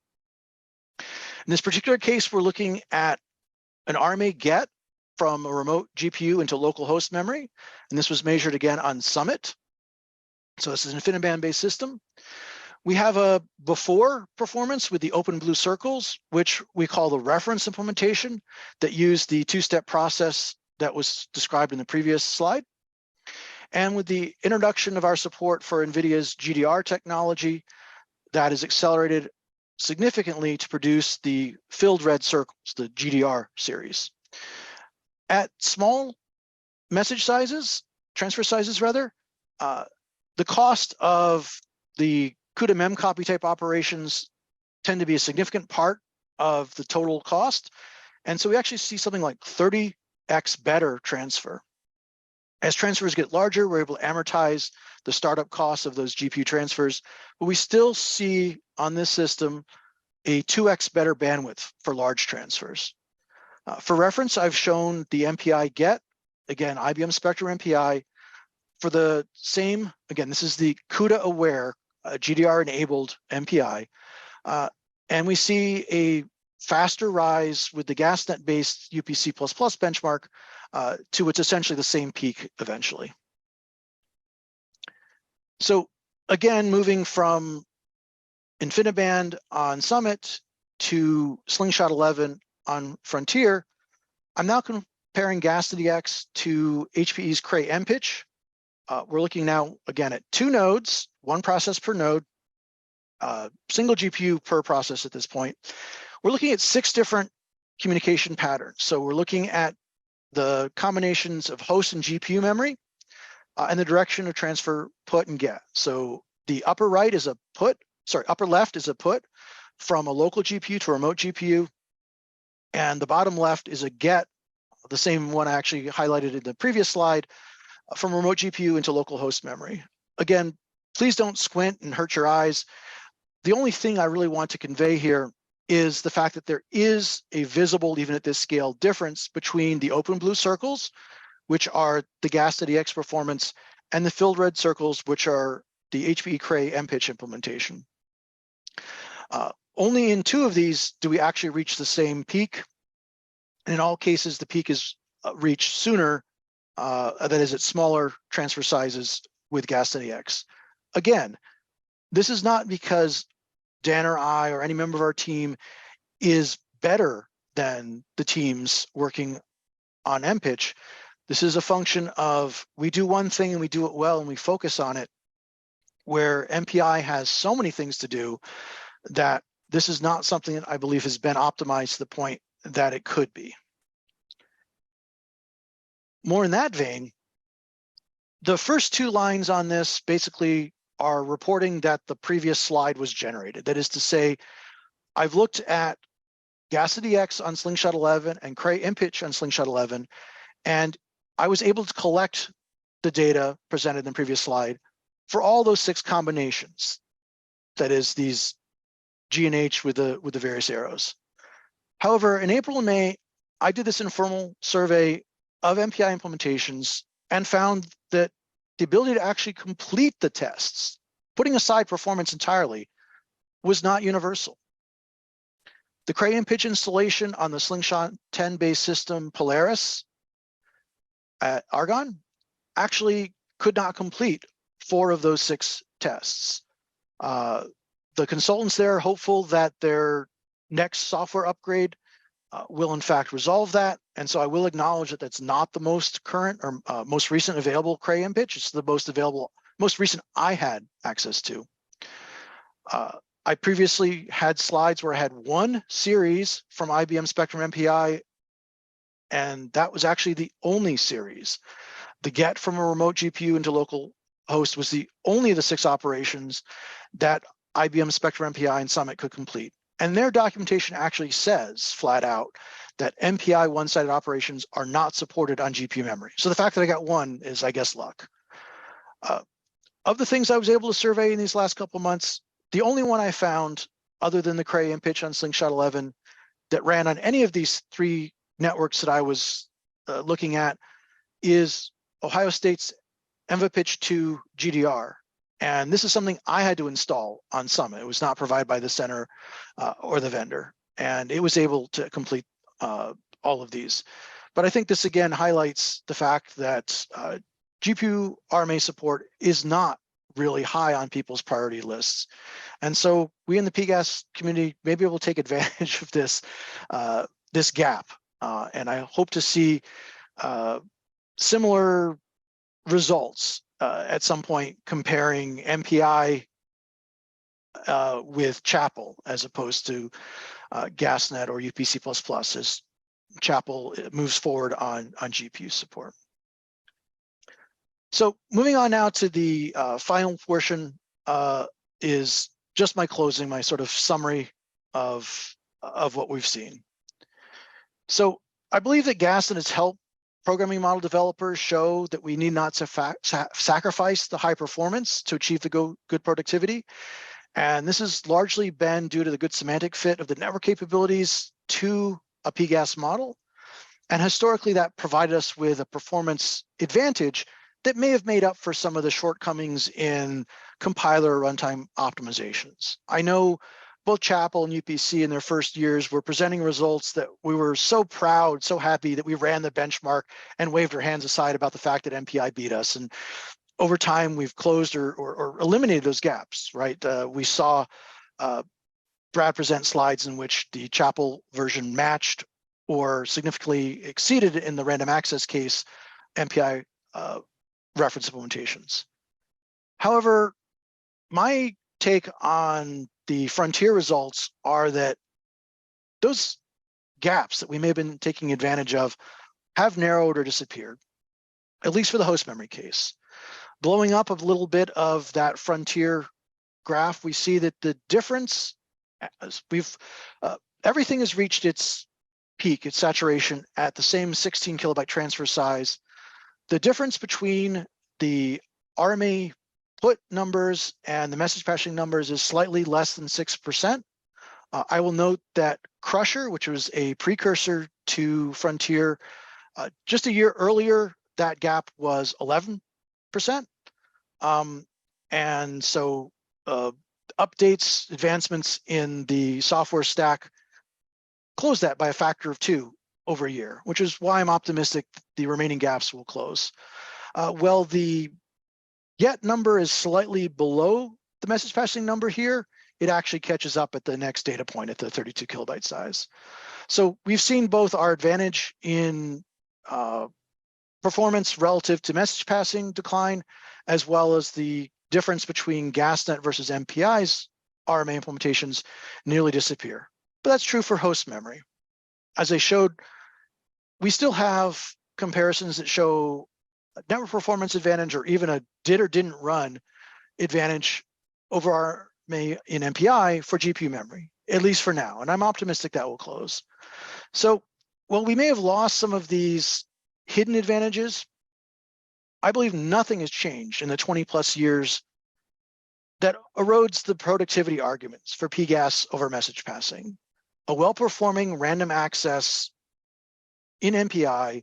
In this particular case, we're looking at an RMA get from a remote GPU into local host memory, and this was measured again on Summit. So this is an InfiniBand-based system. We have a before performance with the open blue circles, which we call the reference implementation, that used the two-step process that was described in the previous slide. And with the introduction of our support for NVIDIA's GDR technology, that is accelerated significantly to produce the filled red circles, the GDR series. At small message sizes, transfer sizes rather, the cost of the CUDA mem copy type operations tend to be a significant part of the total cost. And so we actually see something like 30x better transfer. As transfers get larger, we're able to amortize the startup costs of those GPU transfers, but we still see on this system a 2x better bandwidth for large transfers. For reference, I've shown the MPI get, again, IBM Spectrum MPI, for the same, again, this is the CUDA aware GDR-enabled MPI, and we see a faster rise with the GASNet-based UPC++ benchmark to what's essentially the same peak eventually. So again, moving from InfiniBand on Summit to Slingshot 11 on Frontier, I'm now comparing GASDX to HPE's Cray MPitch. We're looking now, again, at 2 nodes, 1 process per node, single GPU per process at this point. We're looking at 6 different communication patterns. So we're looking at the combinations of host and GPU memory and the direction of transfer put and get. So the upper right is a put, upper left is a put from a local GPU to a remote GPU. And the bottom left is a get, the same one I actually highlighted in the previous slide, from remote GPU into local host memory. Again, please don't squint and hurt your eyes. The only thing I really want to convey here is the fact that there is a visible, even at this scale, difference between the open blue circles, which are the GASNet performance, and the filled red circles, which are the HPE Cray MPitch implementation. Only in 2 of these do we actually reach the same peak. And in all cases, the peak is reached sooner, that is at smaller transfer sizes with GASNet. Again, this is not because Dan or I or any member of our team is better than the teams working on MPitch. This is a function of we do one thing and we do it well and we focus on it, where MPI has so many things to do that this is not something that I believe has been optimized to the point that it could be. More in that vein, the first 2 lines on this basically are reporting that the previous slide was generated. That is to say, I've looked at GASNet on Slingshot 11 and Cray MPitch on Slingshot 11, and I was able to collect the data presented in the previous slide for all those 6 combinations. That is these G and H with the various arrows. However, in April and May, I did this informal survey of MPI implementations and found that the ability to actually complete the tests, putting aside performance entirely, was not universal. The Cray MPitch installation on the Slingshot 10 based system Polaris at Argonne actually could not complete 4 of those 6 tests. The consultants there are hopeful that their next software upgrade will in fact resolve that. And so I will acknowledge that that's not the most current or most recent available Cray MPitch. It's the most recent I had access to. I previously had slides where I had 1 series from IBM Spectrum MPI, and that was actually the only series. The get from a remote GPU into local host was the only of the 6 operations that IBM Spectrum MPI and Summit could complete. And their documentation actually says flat out that MPI one-sided operations are not supported on GPU memory. So the fact that I got 1 is, I guess, luck. Of the things I was able to survey in these last couple months, the only one I found, other than the Cray MPitch on Slingshot 11, that ran on any of these 3 networks that I was looking at is Ohio State's EnvaPitch 2 GDR. And this is something I had to install on Summit. It was not provided by the center or the vendor. And it was able to complete all of these. But I think this again highlights the fact that GPU RMA support is not really high on people's priority lists. And so we in the PGAS community may be able to take advantage of this, this gap. And I hope to see similar results at some point comparing MPI with Chapel as opposed to GASNet or UPC++ as Chapel moves forward on GPU support. So moving on now to the final portion is just my closing, my sort of summary of what we've seen. So I believe that GASNet has helped programming model developers show that we need not sacrifice the high performance to achieve the good productivity. And this has largely been due to the good semantic fit of the network capabilities to a PGAS model. And historically, that provided us with a performance advantage that may have made up for some of the shortcomings in compiler or runtime optimizations. I know both Chapel and UPC in their first years were presenting results that we were so proud, so happy that we ran the benchmark and waved our hands aside about the fact that MPI beat us. And over time, we've closed or eliminated those gaps, right? We saw Brad present slides in which the Chapel version matched or significantly exceeded in the random access case MPI reference implementations. However, my take on the frontier results are that those gaps that we may have been taking advantage of have narrowed or disappeared, at least for the host memory case. Blowing up a little bit of that frontier graph, we see that the difference, everything has reached its peak, its saturation at the same 16 kilobyte transfer size. The difference between the RMA put numbers and the message passing numbers is slightly less than 6%. I will note that Crusher, which was a precursor to Frontier, just a year earlier, that gap was 11%. And so updates, advancements in the software stack close that by a factor of 2 over a year, which is why I'm optimistic the remaining gaps will close. Well, the get number is slightly below the message passing number here. It actually catches up at the next data point at the 32 kilobyte size. So we've seen both our advantage in performance relative to message passing decline, as well as the difference between GASNet versus MPI's RMA implementations nearly disappear. But that's true for host memory. As I showed, we still have comparisons that show a network performance advantage or even a did or didn't run advantage over RMA in MPI for GPU memory, at least for now. And I'm optimistic that will close. So while we may have lost some of these hidden advantages, I believe nothing has changed in the 20 plus years that erodes the productivity arguments for PGAS over message passing. A well-performing random access in MPI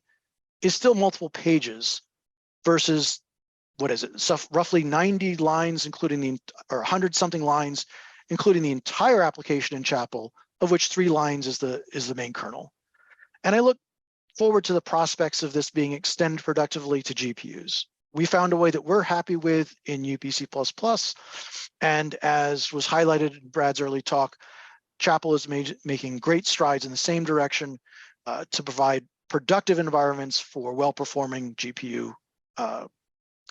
is still multiple pages versus, what is it, so roughly 90 lines, including the, or 100 something lines, including the entire application in Chapel, of which 3 lines is the main kernel. And I look forward to the prospects of this being extended productively to GPUs. We found a way that we're happy with in UPC++, and as was highlighted in Brad's early talk, Chapel is making great strides in the same direction to provide productive environments for well-performing GPU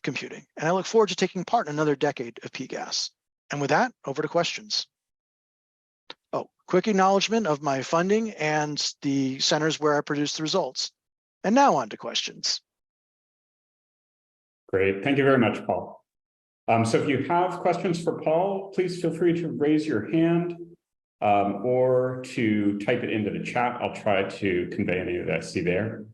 computing. And I look forward to taking part in another decade of PGAS. And with that, over to questions. Oh, quick acknowledgement of my funding and the centers where I produce the results. And now on to questions. Great, thank you very much, Paul. So if you have questions for Paul, please feel free to raise your hand or to type it into the chat. I'll try to convey any that I see there.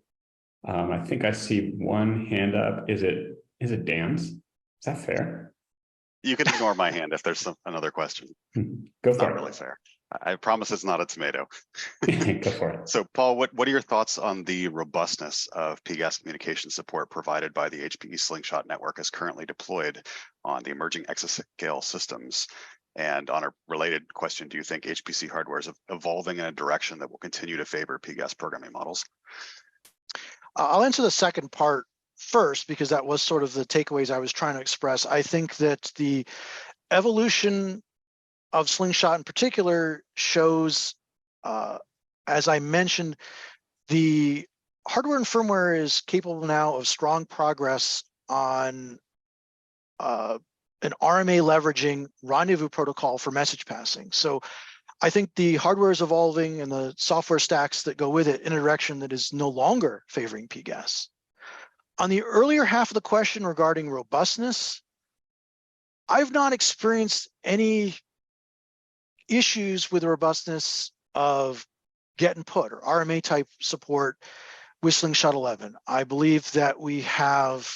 I think I see one hand up. Is it Dan's? Is that fair? You can ignore my hand if there's another question. Go for it. Not really fair. I promise it's not a tomato. Go for it. So, Paul, what are your thoughts on the robustness of PGAS communication support provided by the HPE Slingshot network as currently deployed on the emerging exascale systems? And on a related question, do you think HPC hardware is evolving in a direction that will continue to favor PGAS programming models? I'll answer the second part first, because that was sort of the takeaways I was trying to express. I think that the evolution of Slingshot in particular shows, as I mentioned, the hardware and firmware is capable now of strong progress on an RMA leveraging rendezvous protocol for message passing. So I think the hardware is evolving and the software stacks that go with it in a direction that is no longer favoring PGAS. On the earlier half of the question regarding robustness, I've not experienced any issues with the robustness of get and put or RMA type support with Slingshot 11. I believe that we have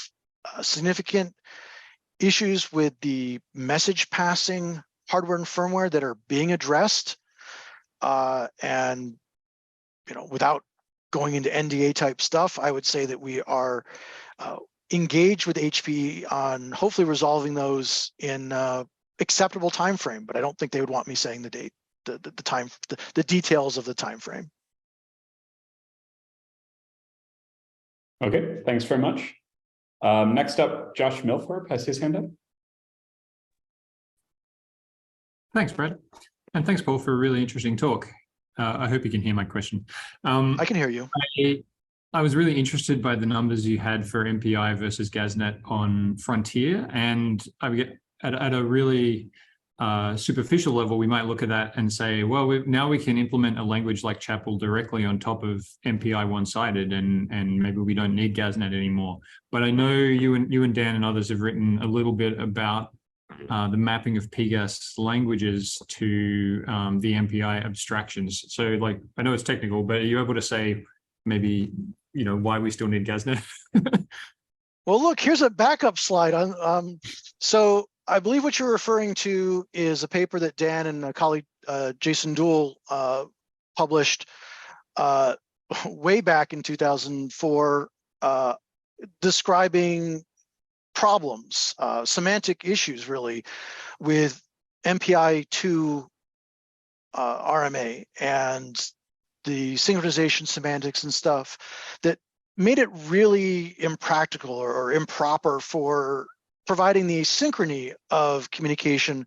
significant issues with the message passing hardware and firmware that are being addressed. And without going into NDA type stuff, I would say that we are engaged with HPE on hopefully resolving those in acceptable time frame, but I don't think they would want me saying the date, the details of the time frame. Okay, thanks very much. Next up, Josh Milthorpe has his hand up. Thanks, Brad. And thanks, Paul, for a really interesting talk. I hope you can hear my question. I can hear you. I was really interested by the numbers you had for MPI versus GASNet on Frontier. And I get at a really superficial level, we might look at that and say, well, now we can implement a language like Chapel directly on top of MPI one-sided, and maybe we don't need GASNet anymore. But I know you and Dan and others have written a little bit about the mapping of PGAS languages to the MPI abstractions. So like, I know it's technical, but are you able to say maybe, why we still need GASNet? Well, look, here's a backup slide. So I believe what you're referring to is a paper that Dan and a colleague, Jason Duell, published way back in 2004, describing problems, semantic issues really, with MPI-2 RMA and the synchronization semantics and stuff that made it really impractical or improper for providing the asynchrony of communication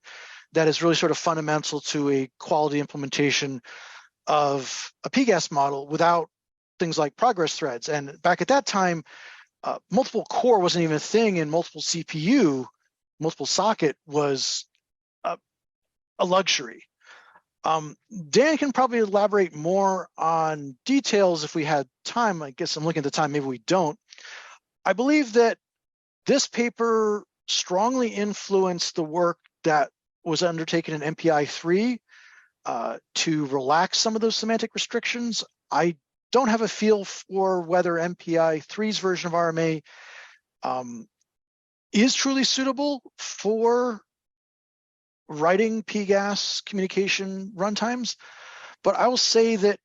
that is really sort of fundamental to a quality implementation of a PGAS model without things like progress threads. And back at that time, multiple core wasn't even a thing, and multiple CPU, multiple socket was a luxury. Dan can probably elaborate more on details if we had time. I guess I'm looking at the time, maybe we don't. I believe that this paper strongly influenced the work that was undertaken in MPI-3 to relax some of those semantic restrictions. I don't have a feel for whether MPI-3's version of RMA is truly suitable for writing PGAS communication runtimes, but I will say that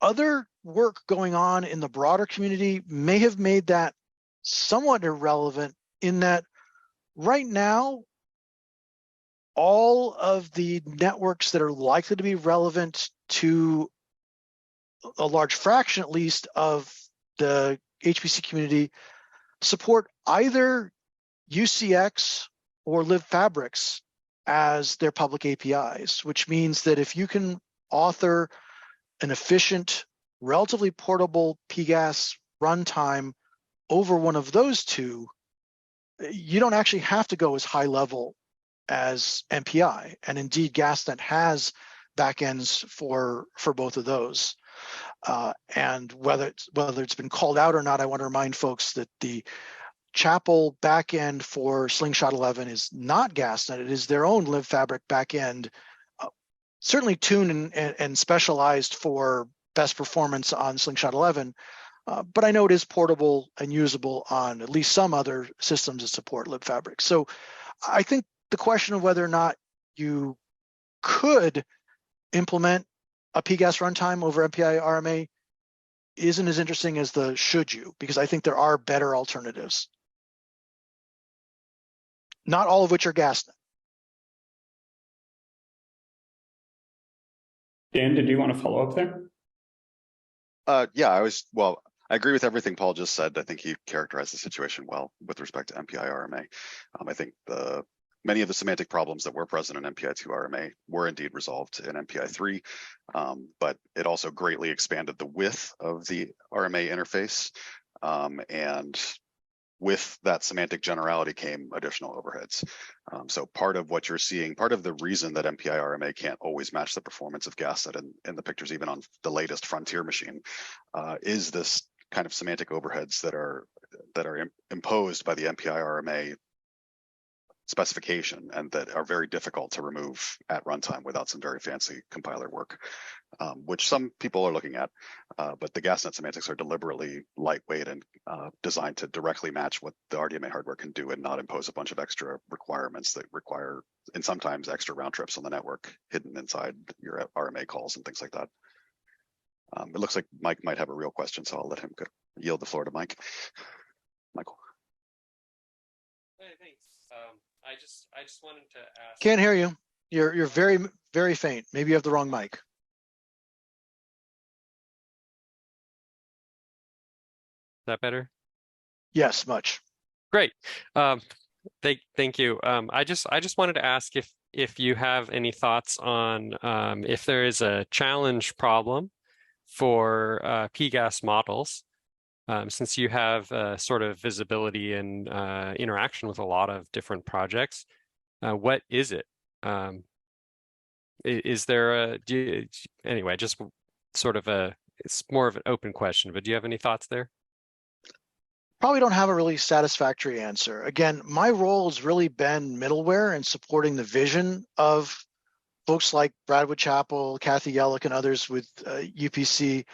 other work going on in the broader community may have made that somewhat irrelevant, in that right now, all of the networks that are likely to be relevant to a large fraction, at least, of the HPC community support either UCX or libfabrics as their public APIs, which means that if you can author an efficient, relatively portable PGAS runtime over one of those two, you don't actually have to go as high level as MPI. And indeed, GASNet has backends for both of those. And whether it's been called out or not, I want to remind folks that the Chapel backend for Slingshot 11 is not GASNet. It is their own libfabric backend, certainly tuned and specialized for best performance on Slingshot 11. But I know it is portable and usable on at least some other systems that support libfabric. So I think the question of whether or not you could implement a PGAS runtime over MPI RMA isn't as interesting as the should you, because I think there are better alternatives. Not all of which are GASNet. Dan, did you want to follow up there? Yeah, I agree with everything Paul just said. I think he characterized the situation well with respect to MPI RMA. I think many of the semantic problems that were present in MPI-2 RMA were indeed resolved in MPI-3, but it also greatly expanded the width of the RMA interface. And with that semantic generality came additional overheads. So part of what you're seeing, part of the reason that MPI RMA can't always match the performance of GASNet in the pictures, even on the latest Frontier machine, is this kind of semantic overheads that are imposed by the MPI RMA specification and that are very difficult to remove at runtime without some very fancy compiler work, which some people are looking at. But the GASNet semantics are deliberately lightweight and designed to directly match what the RDMA hardware can do and not impose a bunch of extra requirements that require, and sometimes extra round trips on the network hidden inside your RMA calls and things like that. It looks like Mike might have a real question, so I'll let him yield the floor to Mike. Michael. Hey, thanks. I just wanted to ask. Can't hear you. You're very, very faint. Maybe you have the wrong mic. Is that better? Yes, much. Great. Thank you. I just wanted to ask if you have any thoughts on if there is a challenge problem for PGAS models, since you have sort of visibility and interaction with a lot of different projects. What is it? Is there anyway, just sort of it's more of an open question, but do you have any thoughts there? probably don't have a really satisfactory answer. Again, my role has really been middleware and supporting the vision of folks like Bradwood Chapel, Kathy Yellick, and others with UPC.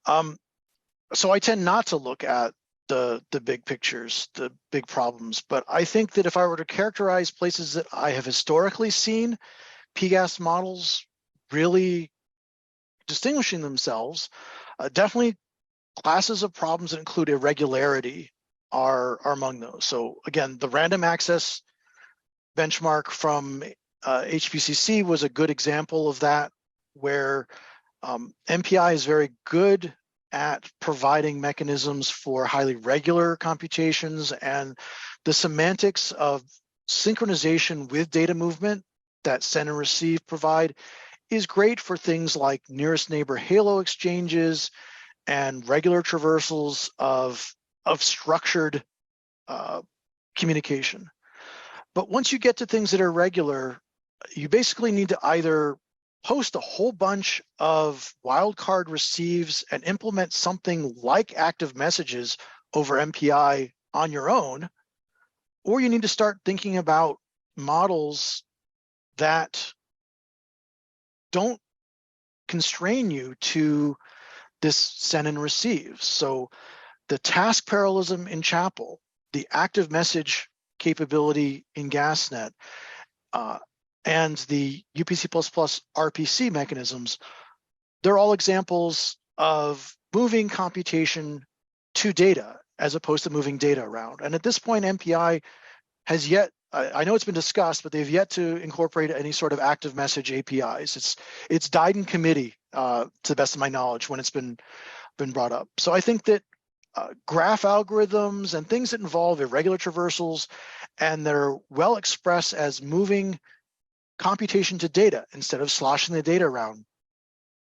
So I tend not to look at the big pictures, the big problems. But I think that if I were to characterize places that I have historically seen PGAS models really distinguishing themselves, definitely classes of problems that include irregularity are among those. So again, the random access benchmark from HPCC was a good example of that, where MPI is very good at providing mechanisms for highly regular computations, and the semantics of synchronization with data movement that send and receive provide is great for things like nearest neighbor halo exchanges and regular traversals of structured communication. But once you get to things that are regular, you basically need to either post a whole bunch of wildcard receives and implement something like active messages over MPI on your own, or you need to start thinking about models that don't constrain you to this send and receive. So the task parallelism in Chapel, the active message capability in GASNet, and the UPC++ RPC mechanisms, they're all examples of moving computation to data as opposed to moving data around. And at this point, MPI has yet, I know it's been discussed, but they've yet to incorporate any sort of active message APIs. It's died in committee, to the best of my knowledge, when it's been brought up. So I think that graph algorithms and things that involve irregular traversals and they're well expressed as moving computation to data instead of sloshing the data around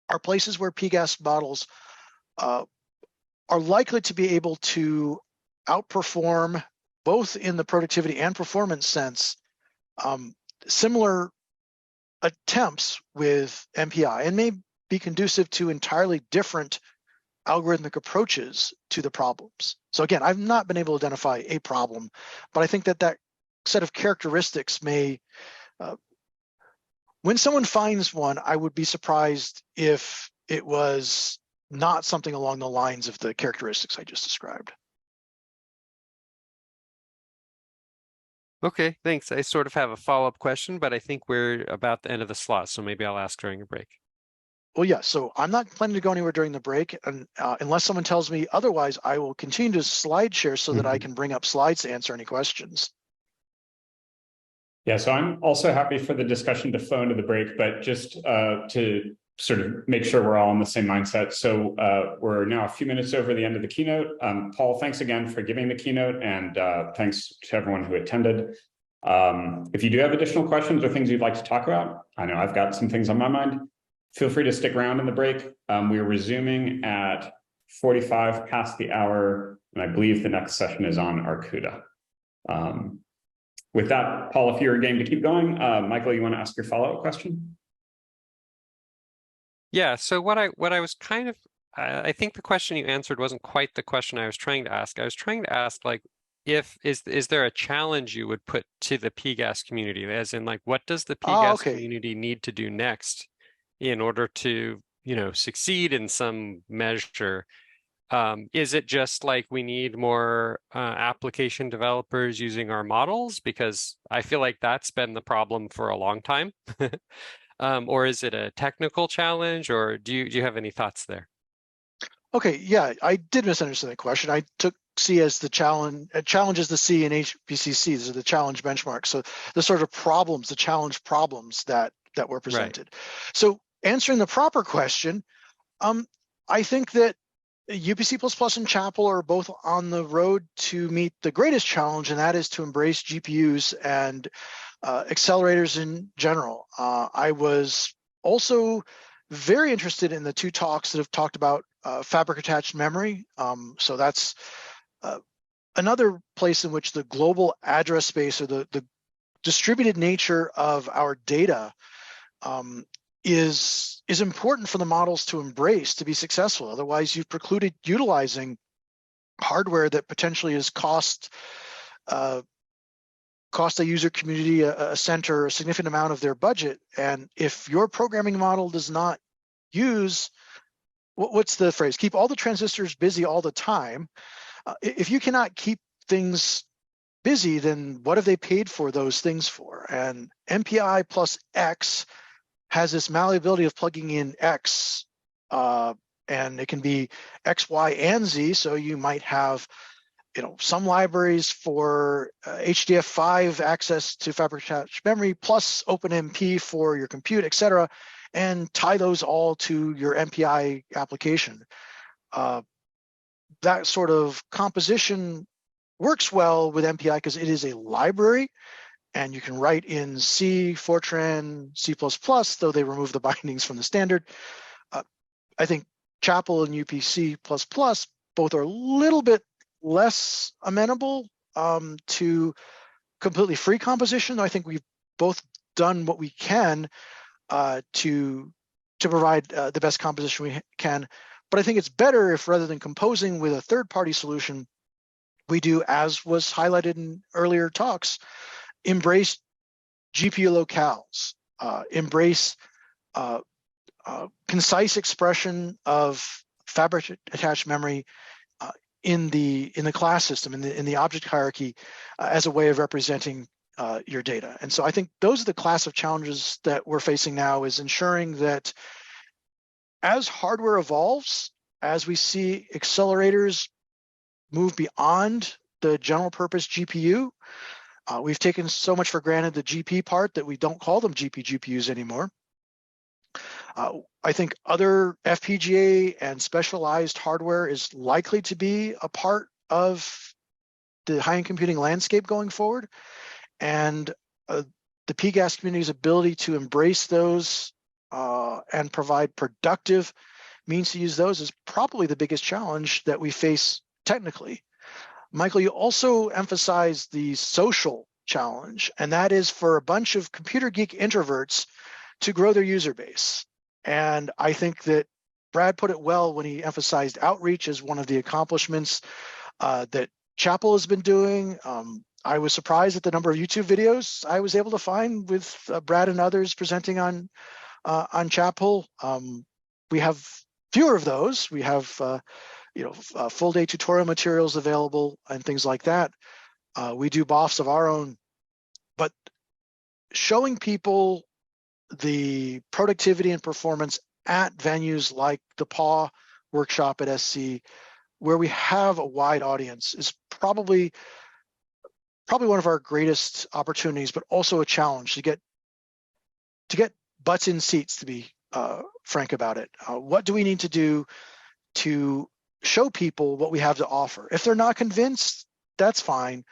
are places where PGAS models are likely to be able to outperform, both in the productivity and performance sense, similar attempts with MPI, and may be conducive to entirely different algorithmic approaches to the problems. So again, I've not been able to identify a problem, but I think that that set of characteristics may, when someone finds one, I would be surprised if it was not something along the lines of the characteristics I just described. Okay, thanks. I sort of have a follow-up question, but I think we're about the end of the slot, so maybe I'll ask during a break. Well, yeah, so I'm not planning to go anywhere during the break, and unless someone tells me otherwise, I will continue to slide share so that I can bring up slides to answer any questions. Yeah, so I'm also happy for the discussion to flow into the break, but just to sort of make sure we're all in the same mindset. So we're now a few minutes over the end of the keynote. Paul, thanks again for giving the keynote, and thanks to everyone who attended. If you do have additional questions or things you'd like to talk about, I know I've got some things on my mind, feel free to stick around in the break. We're resuming at 45 past the hour, and I believe the next session is on Arcuda. With that, Paul, if you're game to keep going, Michael, you want to ask your follow-up question? Yeah, so what I was kind of, I think the question you answered wasn't quite the question I was trying to ask. I was trying to ask, like, is there a challenge you would put to the PGAS community, as in, like, what does the PGAS community need to do next in order to, you know, succeed in some measure? Is it just like we need more application developers using our models? Because I feel like that's been the problem for a long time. Or is it a technical challenge, or do you have any thoughts there? Okay, yeah, I did misunderstand the question. I took C as the challenge. Challenge is the C in HPCC. These are the challenge benchmarks. So the sort of problems, the challenge problems that were presented. Right. So answering the proper question, I think that UPC++ and Chapel are both on the road to meet the greatest challenge, and that is to embrace GPUs and accelerators in general. I was also very interested in the two talks that have talked about fabric attached memory. So that's another place in which the global address space, or the distributed nature of our data, is important for the models to embrace to be successful. Otherwise, you've precluded utilizing hardware that potentially has cost a user community, a center, a significant amount of their budget. And if your programming model does not use, what's the phrase? Keep all the transistors busy all the time. If you cannot keep things busy, then what have they paid for those things for? And MPI plus X has this malleability of plugging in X, and it can be X, Y, and Z. So you might have, some libraries for HDF5 access to fabric attached memory plus OpenMP for your compute, et cetera, and tie those all to your MPI application. That sort of composition works well with MPI because it is a library, and you can write in C, Fortran, C++, though they remove the bindings from the standard. I think Chapel and UPC++ both are a little bit less amenable to completely free composition. I think we've both done what we can to provide the best composition we can. But I think it's better if, rather than composing with a third-party solution, we do, as was highlighted in earlier talks, embrace GPU locales, embrace concise expression of fabric attached memory in the class system, in the object hierarchy, as a way of representing your data. And so I think those are the class of challenges that we're facing now, is ensuring that as hardware evolves, as we see accelerators move beyond the general purpose GPU, we've taken so much for granted the GP part that we don't call them GPUs anymore. I think other FPGA and specialized hardware is likely to be a part of the high-end computing landscape going forward. And the PGAS community's ability to embrace those and provide productive means to use those is probably the biggest challenge that we face technically. Michael, you also emphasized the social challenge, and that is for a bunch of computer geek introverts to grow their user base. And I think that Brad put it well when he emphasized outreach as one of the accomplishments that Chapel has been doing. I was surprised at the number of YouTube videos I was able to find with Brad and others presenting on Chapel. We have fewer of those. We have full day tutorial materials available and things like that. We do BOFs of our own, but showing people the productivity and performance at venues like the PAW workshop at SC, where we have a wide audience, is probably one of our greatest opportunities, but also a challenge to get butts in seats, to be frank about it. What do we need to do to show people what we have to offer? If they're not convinced, that's fine.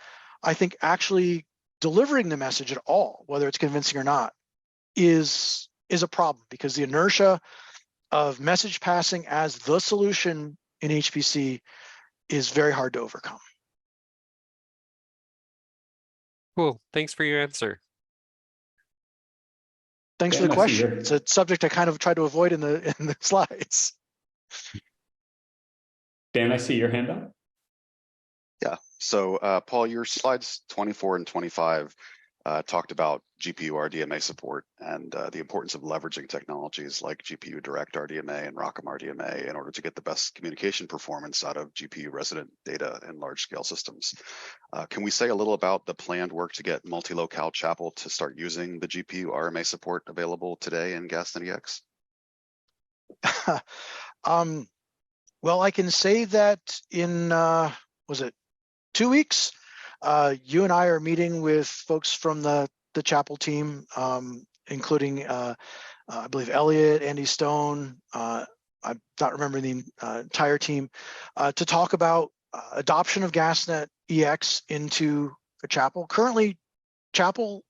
I think actually delivering the message at all, whether it's convincing or not, is a problem, because the inertia of message passing as the solution in HPC is very hard to overcome. Cool. Thanks for your answer. Thanks for the question. It's a subject I kind of tried to avoid in the slides. Dan, I see your hand up. Yeah. So, Paul, your slides 24 and 25 talked about GPU RDMA support and the importance of leveraging technologies like GPU Direct RDMA and ROCm RDMA in order to get the best communication performance out of GPU resident data in large-scale systems. Can we say a little about the planned work to get multi-locale Chapel to start using the GPU RMA support available today in GASNet EX? Well, I can say that in, was it 2 weeks? You and I are meeting with folks from the Chapel team, including, I believe, Elliot, Andy Stone, I'm not remembering the entire team, to talk about adoption of GASNet EX into a Chapel. Currently, Chapel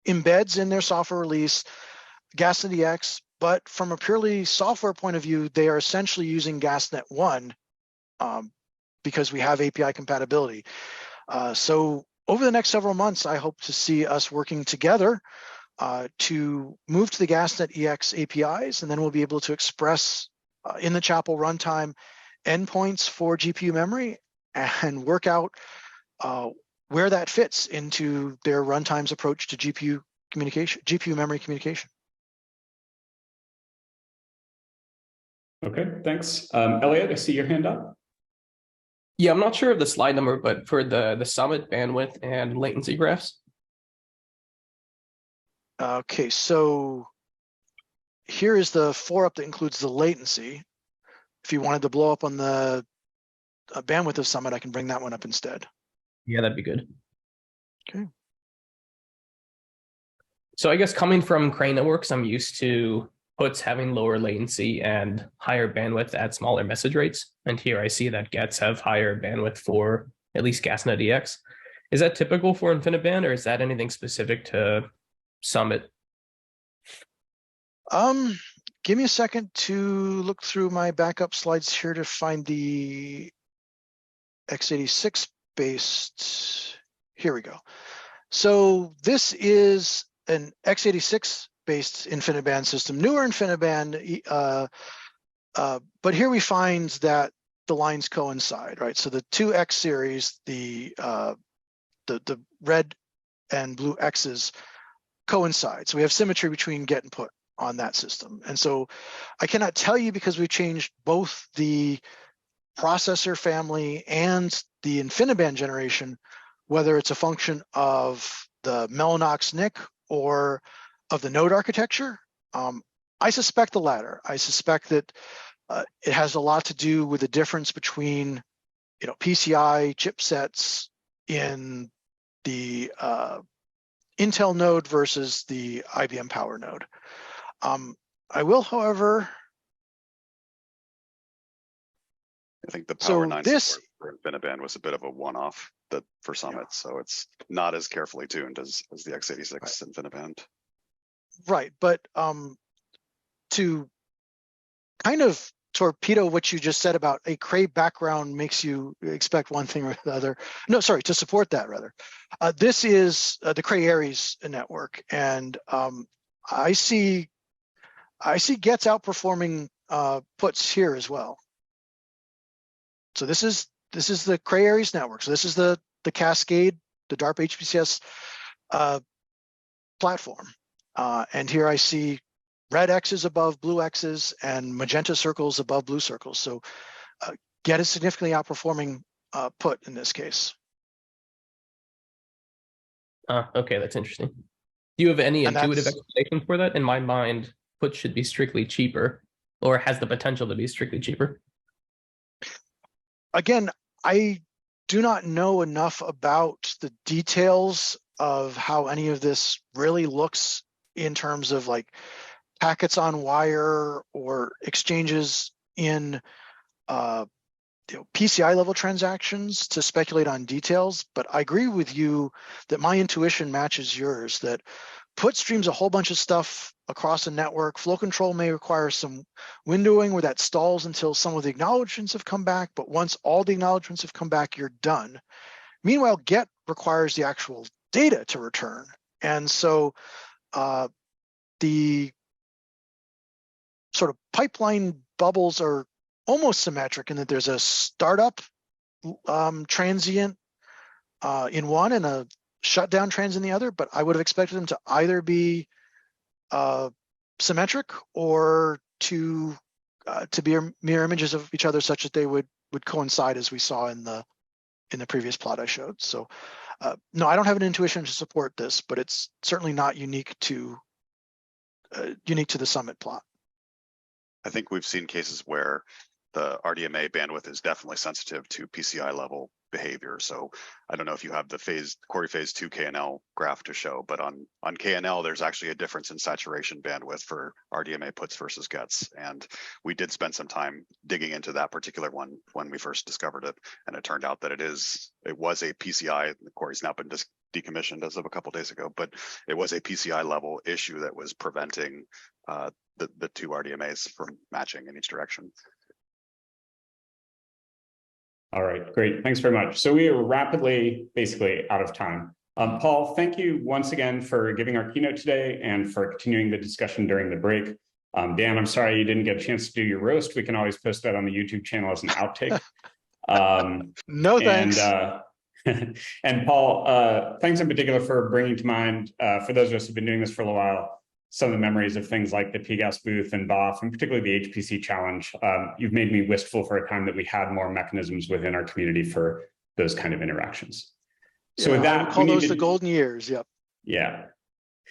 embeds in their software release GASNet EX, but from a purely software point of view, they are essentially using GASNet 1 because we have API compatibility. So over the next several months, I hope to see us working together to move to the GASNet EX APIs, and then we'll be able to express in the Chapel runtime endpoints for GPU memory, and work out where that fits into their runtime's approach to GPU communication, GPU memory communication. Okay, thanks. Elliot, I see your hand up. Yeah, I'm not sure of the slide number, but for the summit bandwidth and latency graphs. Okay, so here is the 4-up that includes the latency. If you wanted to blow up on the bandwidth of summit, I can bring that one up instead. Yeah, that'd be good. Okay. So I guess coming from Crane networks, I'm used to puts having lower latency and higher bandwidth at smaller message rates. And here I see that gets have higher bandwidth for at least GASNet EX. Is that typical for InfiniBand, or is that anything specific to Summit? Give me a second to look through my backup slides here to find the x86 based. Here we go. So this is an x86 based InfiniBand system, newer InfiniBand, but here we find that the lines coincide, right? So the 2X series, the red and blue X's coincide. So we have symmetry between get and put on that system. And so I cannot tell you, because we changed both the processor family and the InfiniBand generation, whether it's a function of the Mellanox NIC or of the node architecture. I suspect the latter. I suspect that it has a lot to do with the difference between, PCI chipsets in the Intel node versus the IBM Power node. I will, however, I think the Power 9 this support for InfiniBand was a bit of a one-off for Summit, so it's not as carefully tuned as the x86 InfiniBand. Right, but to kind of torpedo what you just said about a Cray background makes you expect one thing or the other. No, sorry, to support that rather. This is the Cray Aries network, and I see gets outperforming puts here as well. So this is the Cray Aries network. So this is the Cascade, the DARPA HPCS platform. And here I see red X's above blue X's and magenta circles above blue circles. So get is significantly outperforming put in this case. Okay, that's interesting. Do you have any intuitive explanation for that? In my mind, put should be strictly cheaper, or has the potential to be strictly cheaper. Again, I do not know enough about the details of how any of this really looks in terms of like packets on wire or exchanges in PCI level transactions to speculate on details. But I agree with you that my intuition matches yours, that put streams a whole bunch of stuff across a network. Flow control may require some windowing where that stalls until some of the acknowledgements have come back, but once all the acknowledgements have come back, you're done. Meanwhile, get requires the actual data to return. And so the sort of pipeline bubbles are almost symmetric in that there's a startup transient in one and a shutdown trans in the other, but I would have expected them to either be symmetric or to be mirror images of each other, such that they would coincide, as we saw in the previous plot I showed. So no, I don't have an intuition to support this, but it's certainly not unique to the Summit plot. I think we've seen cases where the RDMA bandwidth is definitely sensitive to PCI level behavior. So I don't know if you have the Corey phase 2 KNL graph to show, but on KNL, there's actually a difference in saturation bandwidth for RDMA puts versus gets. And we did spend some time digging into that particular one when we first discovered it. And it turned out that it was a PCI, Corey's now been decommissioned as of a couple of days ago, but it was a PCI level issue that was preventing the two RDMAs from matching in each direction. All right, great. Thanks very much. So we are rapidly, basically out of time. Paul, thank you once again for giving our keynote today and for continuing the discussion during the break. Dan, I'm sorry you didn't get a chance to do your roast. We can always post that on the YouTube channel as an outtake. No thanks. And Paul, thanks in particular for bringing to mind, for those of us who've been doing this for a little while, some of the memories of things like the PGAS booth and BOF, and particularly the HPC challenge. You've made me wistful for a time that we had more mechanisms within our community for those kind of interactions. So with that, I call those the golden years. Yep. Yeah.